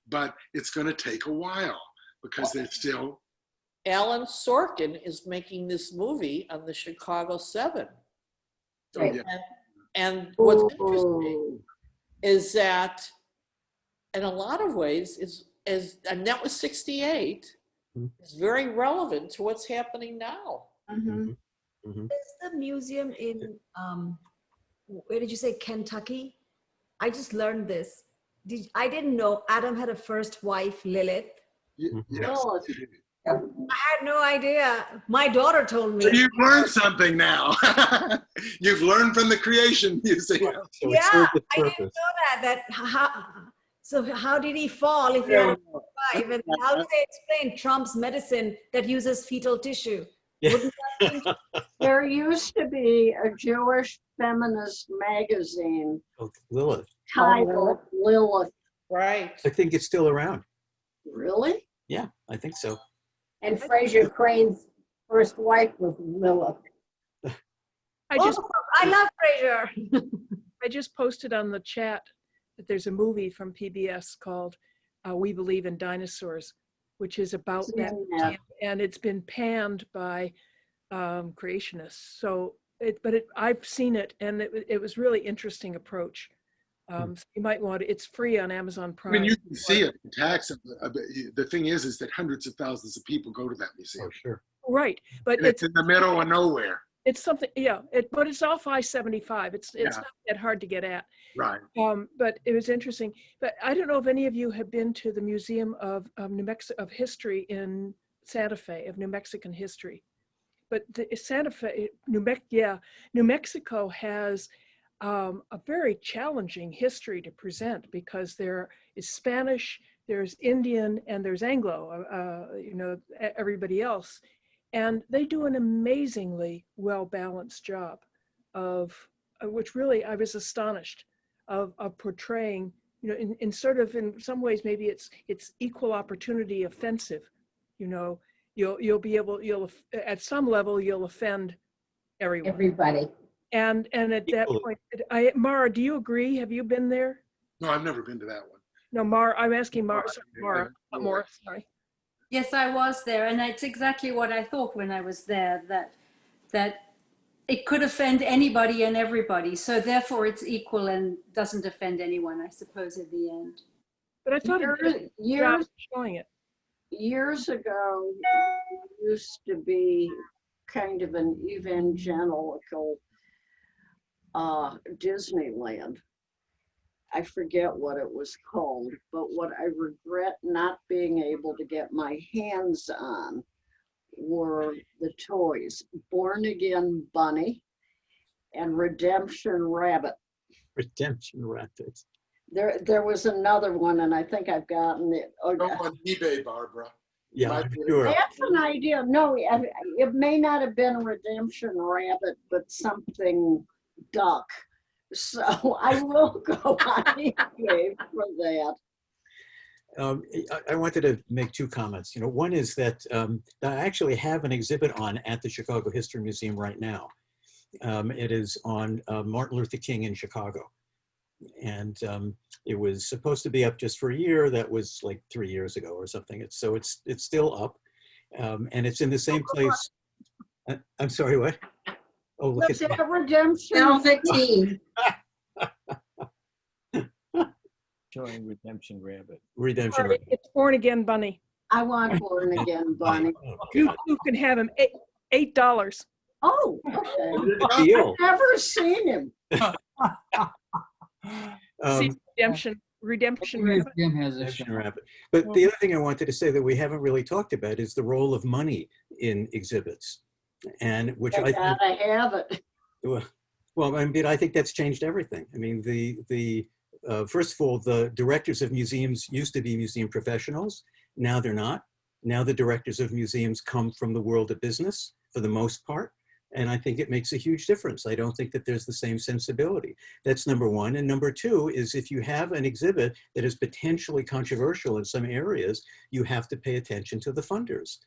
but it's going to take a while because they're still. Alan Sorkin is making this movie on the Chicago 7. Oh, yeah. And what's Ooh. interesting is that in a lot of ways and that was 68, is very relevant to what's happening now. Is the museum in, where did you say, Kentucky? I just learned this. I didn't know Adam had a first wife, Lilith. Yes. No, I had no idea. My daughter told me. So you've learned something now. You've learned from the Creation Museum. So it Yeah, served its I didn't purpose. know so how did he fall if he had a wife? And how do they explain Trump's medicine that uses fetal tissue? Yeah. Wouldn't that be there used to be a Jewish feminist magazine Oh, Lilith. titled Lilith. Right. I think it's still around. Really? Yeah, I think so. And Fraser Crane's first wife was Lilith. I love Fraser. I just posted on the chat that there's a movie from PBS called We Believe in Dinosaurs, which is about that Yeah. museum, and it's been panned by creationists. So, I've seen it, and it was really interesting approach. So you might want to. It's free on Amazon I Prime. mean, you can see it. The tax. The thing is that hundreds of thousands of people go to that museum. Oh, sure. Right, but And it's in the middle of nowhere. it's something. Yeah, but it's off I-75. It's Yeah. not that hard to get at. Right. But it was interesting. But I don't know if any of you have been to the Museum of New Mexico of History in Santa Fe, of New Mexican history. But the Santa Fe, New Mexico has a very challenging history to present because there is Spanish, there's Indian, and there's Anglo. Everybody else, and they do an amazingly well-balanced job of which really I was astonished of portraying, in sort of, in some ways, maybe it's equal opportunity offensive. You'll be able, at some level, you'll offend everyone. Everybody. And at that Equally. point, Mara, do you agree? Have you been there? No, I've never been to that one. No, Mara, I'm asking Mara, not Mara, sorry. Yes, I was there, and it's exactly what I thought when I was there, that it could offend anybody and everybody, so therefore it's equal and doesn't offend anyone, I suppose, at the end. But I thought it did a good job showing it. Years ago, it used to be kind of an evangelical Disneyland. I forget what it was called, but what I regret not being able to get my hands on were the toys, Born Again Bunny and Redemption Rabbit. Redemption Rabbit. There was another one, and I think I've gotten it. Go on eBay, Barbara. Yeah, Might I'm be- sure. That's an idea. No, it may not have been a Redemption Rabbit, but something duck. So I will go on eBay for that. I wanted to make two comments. One is that I actually have an exhibit on at the Chicago History Museum right now. It is on Martin Luther King in Chicago. And it was supposed to be up just for a year. That was like 3 years ago or something. It's still up, and it's in the same place. I'm sorry, what? Oh, look Was at that redemption? Velveteen. Showing Redemption Rabbit. Redemption. Sorry, it's Born Again Bunny. I want Born Again Bunny. Oh, You God. can have him. $8. Oh, okay. What a deal. I've never seen him. See, Redemption Rabbit. Redemption Rabbit. But the other thing I wanted to say that we haven't really talked about is the role of money in exhibits, and which I think, gotta have it. well, I mean, I think that's changed everything. I mean, first of all, the directors of museums used to be museum professionals. Now they're not. Now the directors of museums come from the world of business for the most part. And I think it makes a huge difference. I don't think that there's the same sensibility. That's number one. And number two is if you have an exhibit that is potentially controversial in some areas, you have to pay attention to the funders.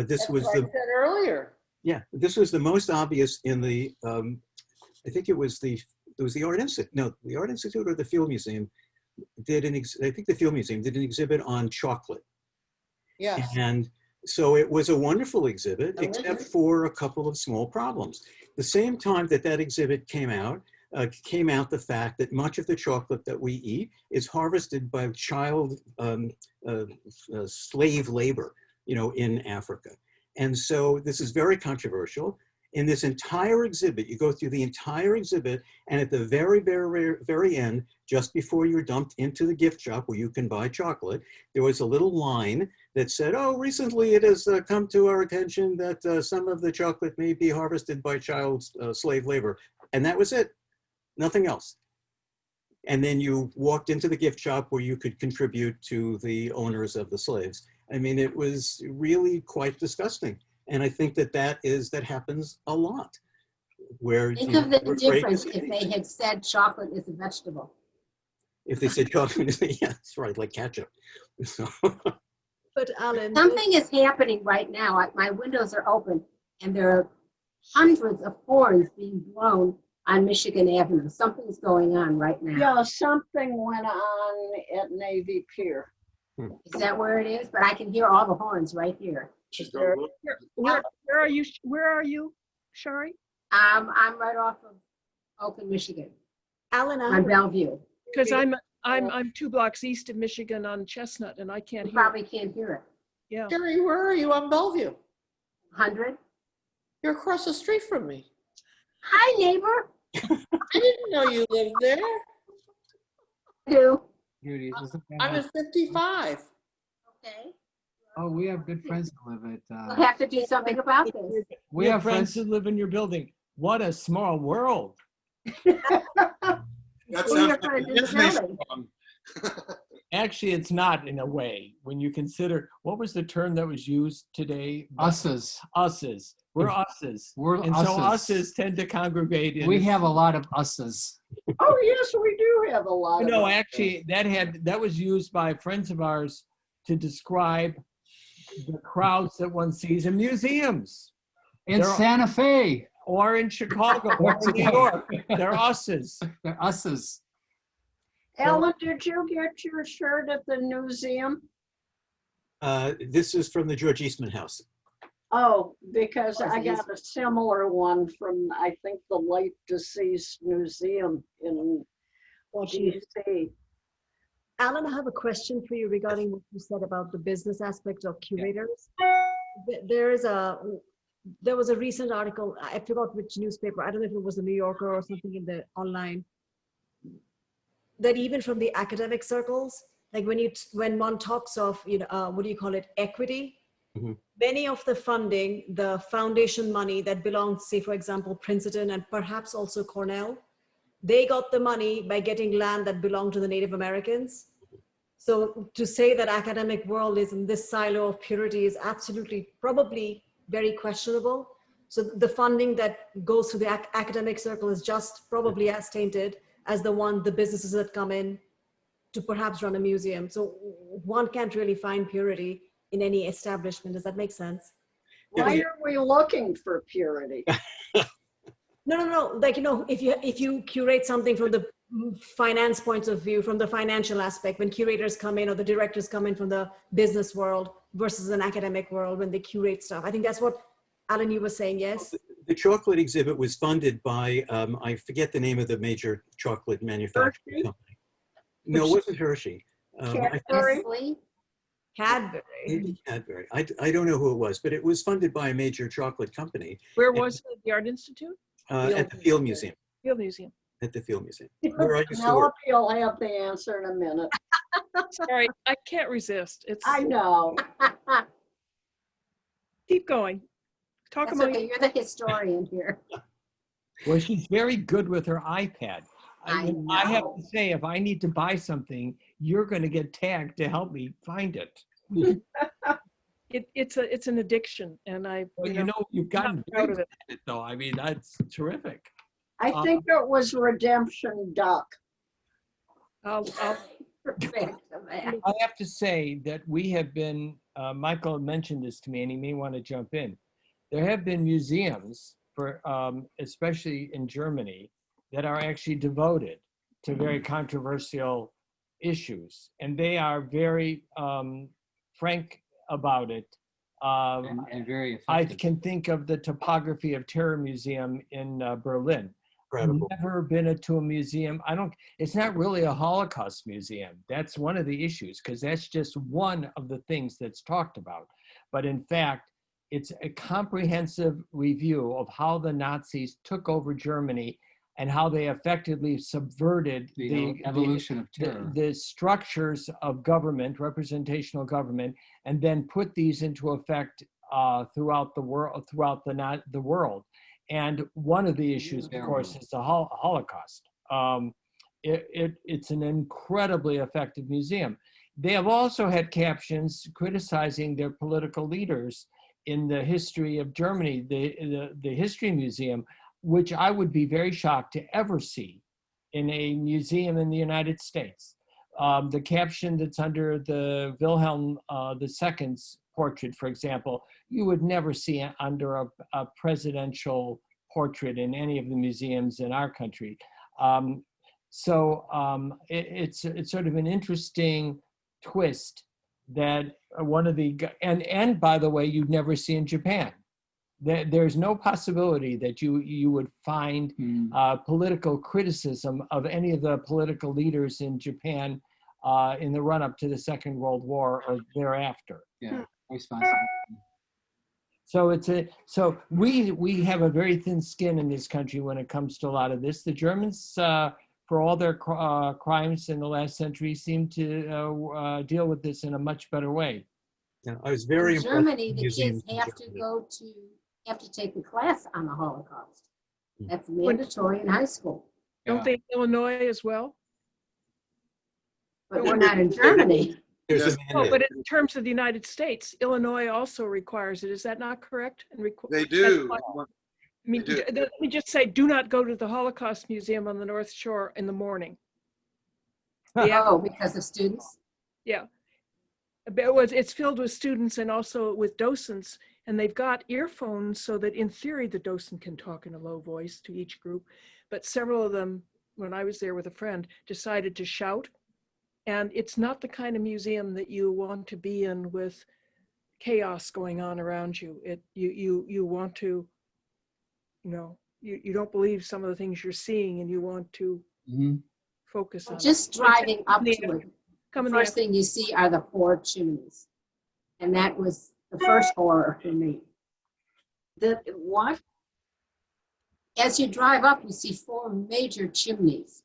This was I said earlier. Yeah, this was the most obvious in the, I think it was the Art Institute, no, the Art Institute or the Field Museum I think the Field Museum did an exhibit on chocolate. Yes. And so it was a wonderful exhibit, except for a couple of small problems. The same time that exhibit came out the fact that much of the chocolate that we eat is harvested by child slave labor, in Africa. And so this is very controversial. In this entire exhibit, you go through the entire exhibit, and at the very, very, very end, just before you're dumped into the gift shop where you can buy chocolate, there was a little line that said, oh, recently it has come to our attention that some of the chocolate may be harvested by child slave labor. And that was it, nothing else. And then you walked into the gift shop where you could contribute to the owners of the slaves. I mean, it was really quite disgusting. And I think that happens a lot. Where Think of the difference if they had said chocolate is a vegetable. If they said chocolate, yeah, that's right, like ketchup. So. But Alan, Something is happening right now. My windows are open and there are hundreds of horns being blown on Michigan Avenue. Something's going on right now. Yeah, something went on at Navy Pier. Is that where it is? But I can hear all the horns right here. Where are you, Shari? I'm right off of Oakland, Michigan, Alan, on Bellevue. Because I'm 2 blocks east of Michigan on Chestnut, and I can't You hear. probably can't hear it. Yeah. Sherry, where are you on Bellevue? 100. You're across the street from me. Hi, neighbor. I didn't know you lived there. Do. I'm at 55. Okay. Oh, we have good friends that live at. We'll have to do something about this. We have friends who live in your building. What a small world. That's Who are your friends in the building? Actually, it's not in a way. When you consider, what was the term that was used today? Us's. Us's. We're us's. We're and so us's. us's tend to congregate. We have a lot of us's. Oh, yes, we do have a lot of No, them. actually, that was used by friends of ours to describe the crowds that one sees in museums. In Santa Fe. Or in Chicago, or in New York. They're us's. They're us's. Ellen, did you get your shirt at the museum? This is from the George Eastman House. Oh, because I got a similar one from, I think, the late deceased museum in DC. Alan, I have a question for you regarding what you said about the business aspect of curators. There was a recent article, I forgot which newspaper, I don't know if it was the New Yorker or something in the online, that even from the academic circles, like when one talks of, what do you call it, equity, many of the funding, the foundation money that belongs, say, for example, Princeton and perhaps also Cornell, they got the money by getting land that belonged to the Native Americans. So to say that academic world is in this silo of purity is absolutely, probably very questionable. So the funding that goes to the academic circle is just probably as tainted as the businesses that come in to perhaps run a museum. So one can't really find purity in any establishment. Does that make sense? Why are we looking for purity? No. Like, if you curate something from the finance points of view, from the financial aspect, when curators come in or the directors come in from the business world versus an academic world when they curate stuff. I think that's what, Alan, you were saying, yes? The chocolate exhibit was funded by, I forget the name of the major chocolate manufacturing Hershey? company. No, it wasn't Hershey. Cadbury? Cadbury. Maybe Cadbury. I don't know who it was, but it was funded by a major chocolate company. Where And, was it? The Art Institute? at the Field Museum. Field Museum. At the Field Museum, where I used to Penelope work. will have the answer in a minute. Sorry, I can't resist. It's I know. keep going. Talk That's about okay, you're the historian here. Well, she's very good with her iPad. I I have know. to say, if I need to buy something, you're going to get tagged to help me find it. it's an addiction, and I Well, you know, you've I'm gotten not proud very of good it. at it, though. I mean, that's terrific. I think it was Redemption Duck. I'll Perfect. I have to say that we have been, Michael mentioned this to me, and he may want to jump in. There have been museums, for especially in Germany, that are actually devoted to very controversial issues, and they are very frank about it. And very I effective. can think of the Topography of Terror Museum in Berlin. Incredible. Never been to a museum. It's not really a Holocaust museum. That's one of the issues, because that's just one of the things that's talked about. But in fact, it's a comprehensive review of how the Nazis took over Germany and how they effectively subverted The evolution of terror. the structures of government, representational government, and then put these into effect throughout the world. And one of the issues, of course, is the Holocaust. It's an incredibly effective museum. They have also had captions criticizing their political leaders in the history of Germany, the History Museum, which I would be very shocked to ever see in a museum in the United States. The caption that's under the Wilhelm II's portrait, for example, you would never see under a presidential portrait in any of the museums in our country. It's sort of an interesting twist that one of the, and by the way, you'd never see in Japan. There's no possibility that you would find political criticism of any of the political leaders in Japan in the run-up to the Second World War or thereafter. Yeah, responsible. So we have a very thin skin in this country when it comes to a lot of this. The Germans, for all their crimes in the last century, seem to deal with this in a much better way. Yeah, I was very In impressed Germany, with the kids museums in have to Germany. have to take a class on the Holocaust. That's mandatory in high school. don't they in Illinois as well? But we're not in Germany. There's Yes. a Oh, mandate. but in terms of the United States, Illinois also requires it. Is that not correct? They That's do. why- I mean, They do. let me just say, do not go to the Holocaust Museum on the North Shore in the morning. Oh, because of students? Yeah. It's filled with students and also with docents, and they've got earphones so that in theory, the docent can talk in a low voice to each group. But several of them, when I was there with a friend, decided to shout. And it's not the kind of museum that you want to be in with chaos going on around you. You want to, you don't believe some of the things you're seeing, and you want to focus on Just driving up to it, Come the in the first thing you see are the 4 chimneys. And that was the first horror for me. What? As you drive up, you see 4 major chimneys.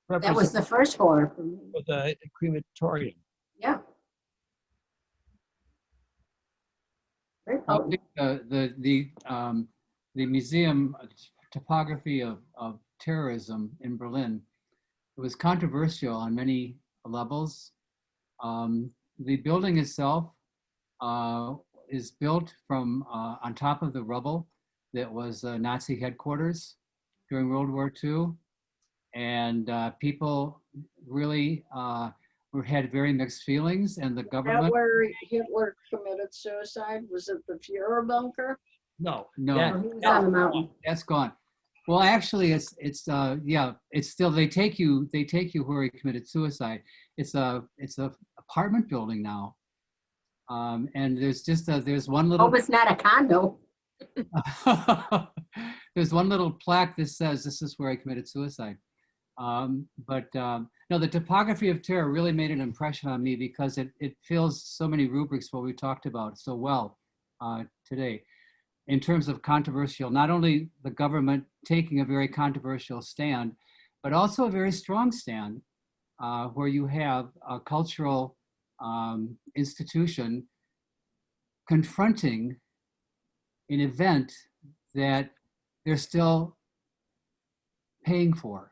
That was the first horror for me. For the crematorium. Yeah. Very I potent. think the museum topography of terrorism in Berlin, it was controversial on many levels. The building itself is built from on top of the rubble that was Nazi headquarters during World War II. And people really had very mixed feelings, and the Is that government. where Hitler committed suicide? Was it the Fuhrer bunker? No, No, He was on the mountain. that's gone. Well, actually, yeah, it's still, they take you where he committed suicide. It's a apartment building now. And there's just there's one little, Hope it's not a condo. there's one little plaque that says this is where he committed suicide. No, the topography of terror really made an impression on me because it fills so many rubrics what we talked about so well today. In terms of controversial, not only the government taking a very controversial stand, but also a very strong stand where you have a cultural institution confronting an event that they're still paying for.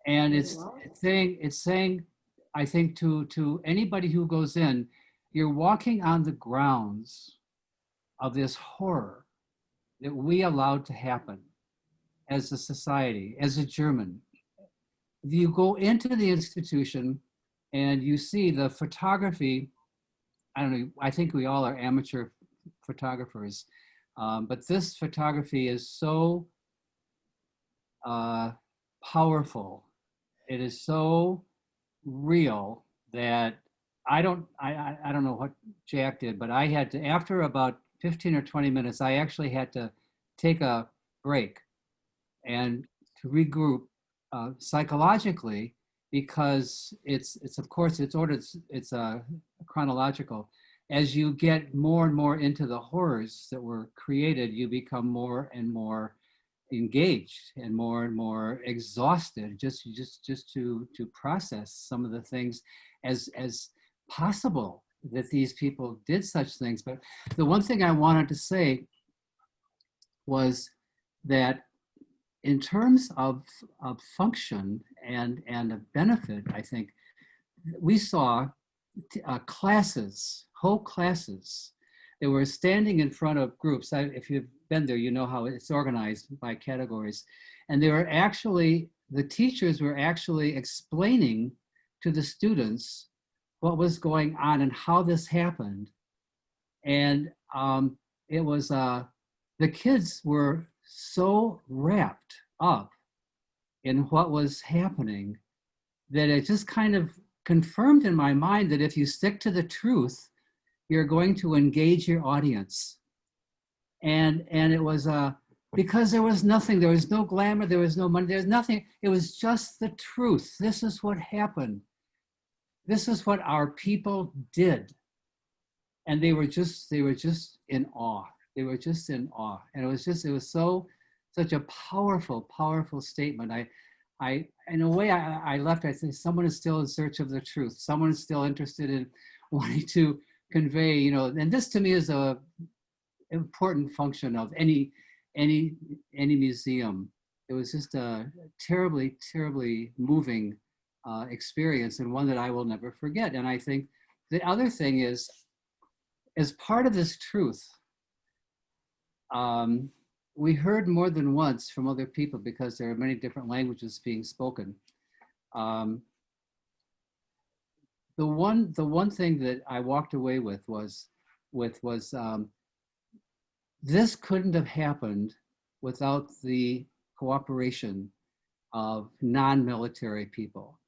And it's saying, I think to anybody who goes in, you're walking on the grounds of this horror that we allowed to happen as a society, as a German. You go into the institution and you see the photography. I don't know, I think we all are amateur photographers, but this photography is so powerful. It is so real that I don't know what Jack did, but I had to, after about 15 or 20 minutes, I actually had to take a break and to regroup psychologically, because it's of course it's ordered, it's chronological. As you get more and more into the horrors that were created, you become more and more engaged and more exhausted just to process some of the things as possible that these people did such things. But the one thing I wanted to say was that in terms of function and of benefit, I think we saw classes, whole classes, that were standing in front of groups. If you've been there, you know how it's organized by categories. And they were actually, the teachers were actually explaining to the students what was going on and how this happened. And it was, the kids were so wrapped up in what was happening that it just kind of confirmed in my mind that if you stick to the truth, you're going to engage your audience. And it was because there was nothing, there was no glamour, there was no money, there's nothing. It was just the truth. This is what happened. This is what our people did. And they were just in awe. They were just in awe. And it was such a powerful, powerful statement. I in a way, I left, I think someone is still in search of the truth. Someone is still interested in wanting to convey, you know, and this to me is a important function of any museum. It was just a terribly, terribly moving experience, and one that I will never forget. And I think the other thing is, as part of this truth, we heard more than once from other people, because there are many different languages being spoken. The one thing that I walked away with was this couldn't have happened without the cooperation of non-military people.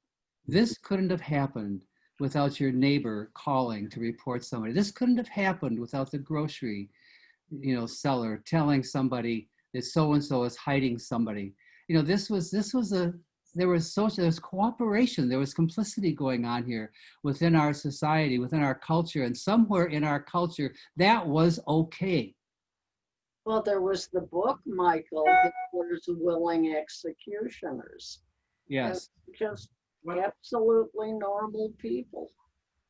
This couldn't have happened without your neighbor calling to report somebody. This couldn't have happened without the grocery, you know, seller telling somebody that so-and-so is hiding somebody. You know, there was cooperation, there was complicity going on here within our society, within our culture, and somewhere in our culture, that was okay. Well, there was the book, Michael, Hitler's Willing Executioners. Yes. Just absolutely normal people.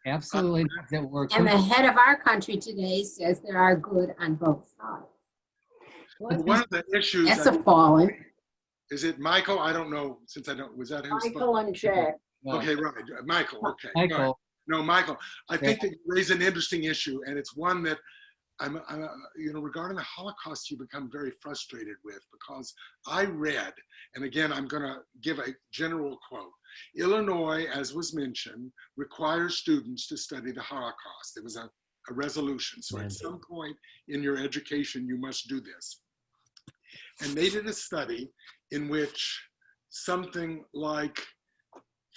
Absolutely. And the head of our country today says there are good on both sides. One of the issues. That's appalling. Is it Michael? I don't know, since I don't, was that who spoke? Michael and Jack. Okay, right. Michael, okay. Michael. Right. No, Michael. I think that you raise an interesting issue, and it's one that I'm you know, regarding the Holocaust, you become very frustrated with, because I read, and again, I'm going to give a general quote. Illinois, as was mentioned, requires students to study the Holocaust. There was a resolution. So at some point in your education, you must do this. And they did a study in which something like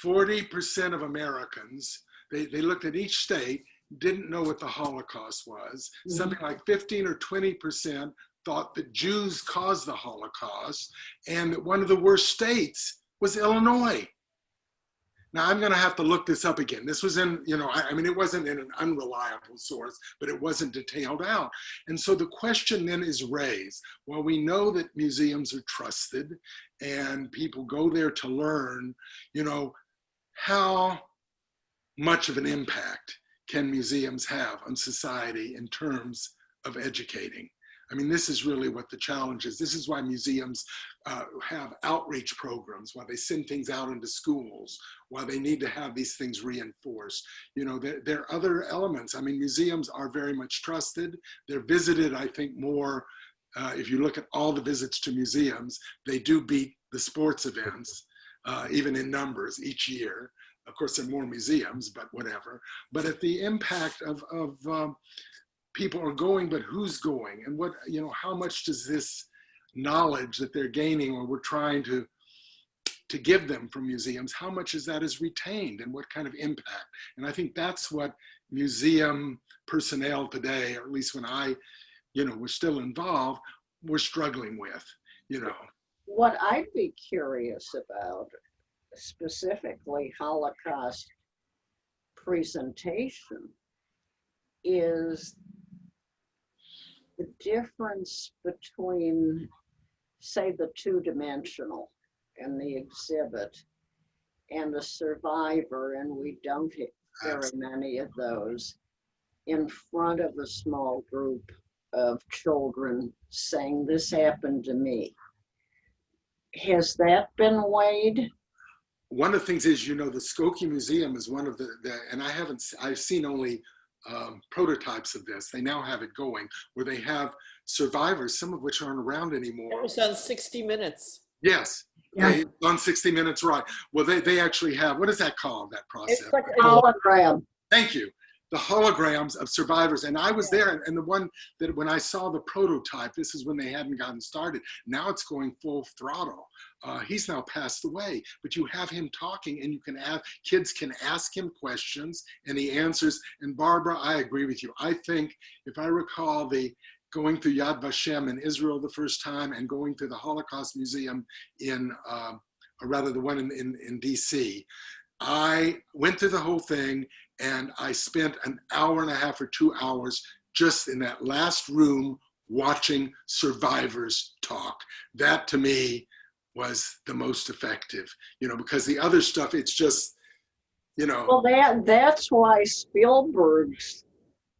40% of Americans, they looked at each state, didn't know what the Holocaust was. Something like 15 or 20% thought that Jews caused the Holocaust, and that one of the worst states was Illinois. Now I'm going to have to look this up again. This was in, I mean, it wasn't in an unreliable source, but it wasn't detailed out. And so the question then is raised. Well, we know that museums are trusted and people go there to learn, how much of an impact can museums have on society in terms of educating? I mean, this is really what the challenge is. This is why museums have outreach programs, why they send things out into schools, why they need to have these things reinforced. There are other elements. I mean, museums are very much trusted. They're visited, I think, more. If you look at all the visits to museums, they do beat the sports events, even in numbers each year. Of course, there are more museums, but whatever. But at the impact of people are going, but who's going? And what, how much does this knowledge that they're gaining or we're trying to give them from museums, how much is that is retained and what kind of impact? And I think that's what museum personnel today, or at least when I, was still involved, we're struggling with, What I'd be curious about, specifically Holocaust presentation, is the difference between, say, the two-dimensional and the exhibit and the survivor, and we don't have very many of those, in front of a small group of children saying, this happened to me. Has that been weighed? One of the things is, the Skokie Museum is one of the and I've seen only prototypes of this. They now have it going where they have survivors, some of which aren't around anymore. It was on 60 Minutes. Yes, yeah. On 60 Minutes, right. Well, they actually have, what is that called, that process? It's like Hologram. Thank you. The holograms of survivors. And I was there, and the one that when I saw the prototype, this is when they hadn't gotten started. Now it's going full throttle. He's now passed away, but you have him talking, and you can have, kids can ask him questions and he answers. And Barbara, I agree with you. I think if I recall going through Yad Vashem in Israel the first time and going to the Holocaust Museum in, or rather the one in DC, I went through the whole thing and I spent an hour and a half or 2 hours just in that last room watching survivors talk. That to me was the most effective, because the other stuff, it's just, Well, that's why Spielberg's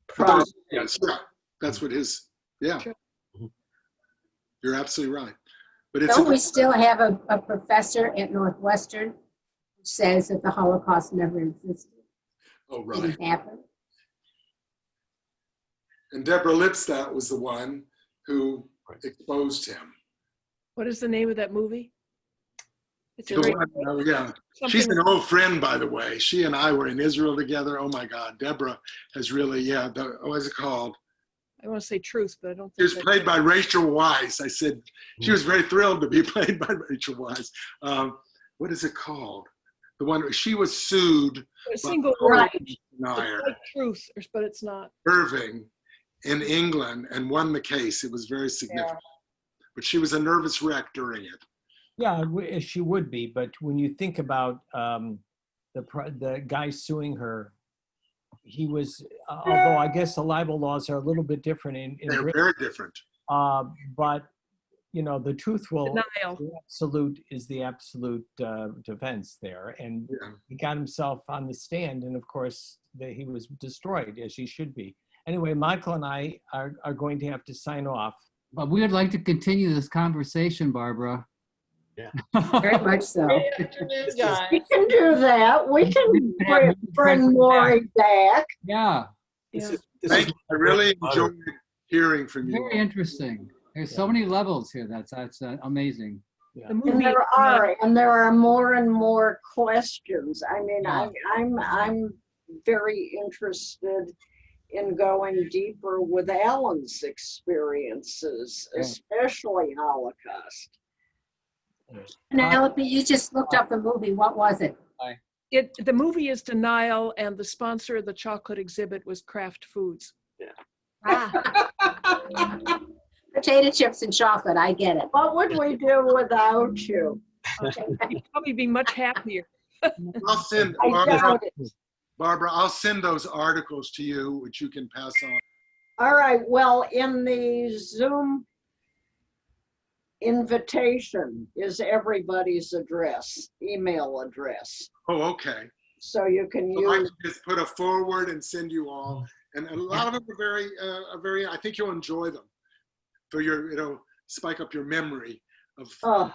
process. Yes, yeah, that's what his, yeah. Sure. You're absolutely right. But it's Don't we still have a professor at Northwestern who says that the Holocaust never existed? Oh, right. Didn't happen. And Deborah Lipstadt was the one who exposed him. What is the name of that movie? It's a The great one, oh, yeah. something- She's an old friend, by the way. She and I were in Israel together. Oh my God, Deborah has really, what is it called? I want to say Truth, but I don't She think was played by Rachel Weisz. I said, she was very thrilled to be played by Rachel Weisz. What is it called? The one, she was sued a by single word. Meyer, It's like Truth, but it's not. Irving in England, and won the case. It was very significant. But she was a nervous wreck during it. Yeah, she would be. But when you think about the guy suing her, he was, although I guess the libel laws are a little bit different in They're Britain, very different. but the truth will, Denial. is the absolute defense there. And Yeah. he got himself on the stand, and of course he was destroyed, as he should be. Anyway, Michael and I are going to have to sign off. But we would like to continue this conversation, Barbara. Yeah. Very much so. Good afternoon, guys. We can do that. We can bring Morrie back. Yeah, Yeah. Thank you. I really enjoyed hearing from you. very interesting. There's so many levels here. That's amazing. The And movie, there are more and more questions. I mean, Yeah. I'm very interested in going deeper with Alan's experiences, especially Holocaust. Penelope, you just looked up the movie. What was it? The movie is Denial, and the sponsor of the chocolate exhibit was Kraft Foods. Ah. Potato chips and chocolate, I get it. What would we do without you? You'd probably be much happier. I'll send, I doubt it. Barbara, I'll send those articles to you, which you can pass on. All right, well, in the Zoom invitation is everybody's address, email address. Oh, okay. So you can So I use, can just put a forward and send you all. And a lot of them are very, I think you'll enjoy them. For your, it'll spike up your memory of.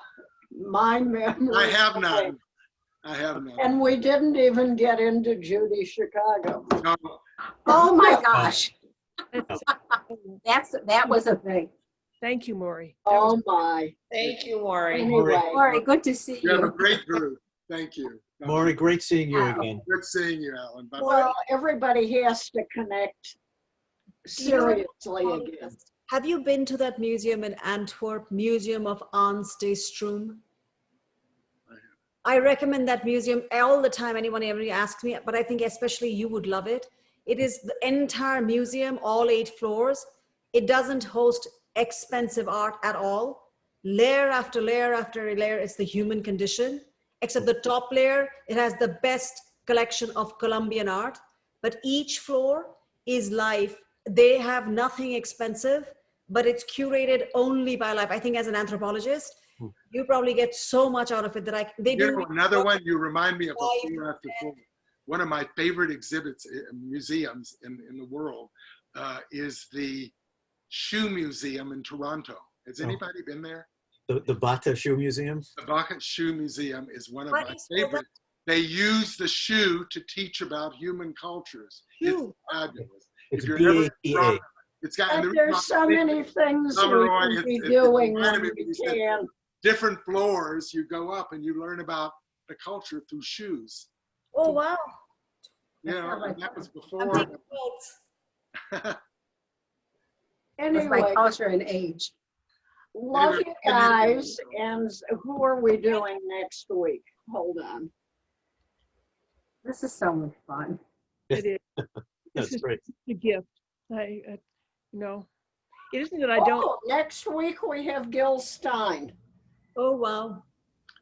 my memory. I have none. I have none. And we didn't even get into Judy Chicago. No, Oh my gosh. That was a thing. Thank you, Morrie. Oh my. Thank you, Morrie. Anyway, Morrie, good to see you have a you. great group. Thank you. Morrie, great seeing you again. Good seeing you, Alan. Bye-bye. well, everybody has to connect seriously again. Have you been to that museum in Antwerp, Museum of Ans de Stroom? I recommend that museum all the time. Anyone ever asks me, but I think especially you would love it. It is the entire museum, all 8 floors. It doesn't host expensive art at all. Layer after layer after layer is the human condition. Except the top layer, it has the best collection of Colombian art. But each floor is life. They have nothing expensive, but it's curated only by life. I think as an anthropologist, you probably get so much out of it that they do. Another one, you remind me of Before After Full. One of my favorite exhibits, museums in the world, is the Shoe Museum in Toronto. Has anybody been there? The Bata Shoe Museum? The Bata Shoe Museum is one of my favorites. They use the shoe to teach about human cultures. It's fabulous. It's If you're ever in BATA. Toronto, it's got, And there's so many things we can be doing when we can. different floors, you go up and you learn about the culture through shoes. Oh, wow. Yeah, and that was I'm before. taking notes. It was my culture and age. Love you guys. And who are we doing next week? Hold on. This is so much fun. It is. That's This is great. a gift. It isn't that I don't. Oh, next week we have Gil Stein, Oh, wow.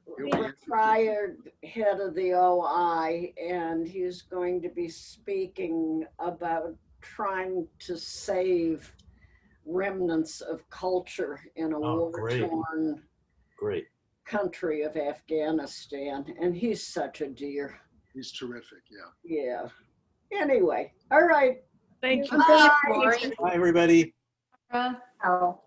the prior head of the OI, and he's going to be speaking about trying to save remnants of culture in a war-torn Great. country of Afghanistan. And he's such a dear. He's terrific, yeah. Yeah. Anyway, all right. Thank you. Bye, Morrie. Bye, everybody. Oh.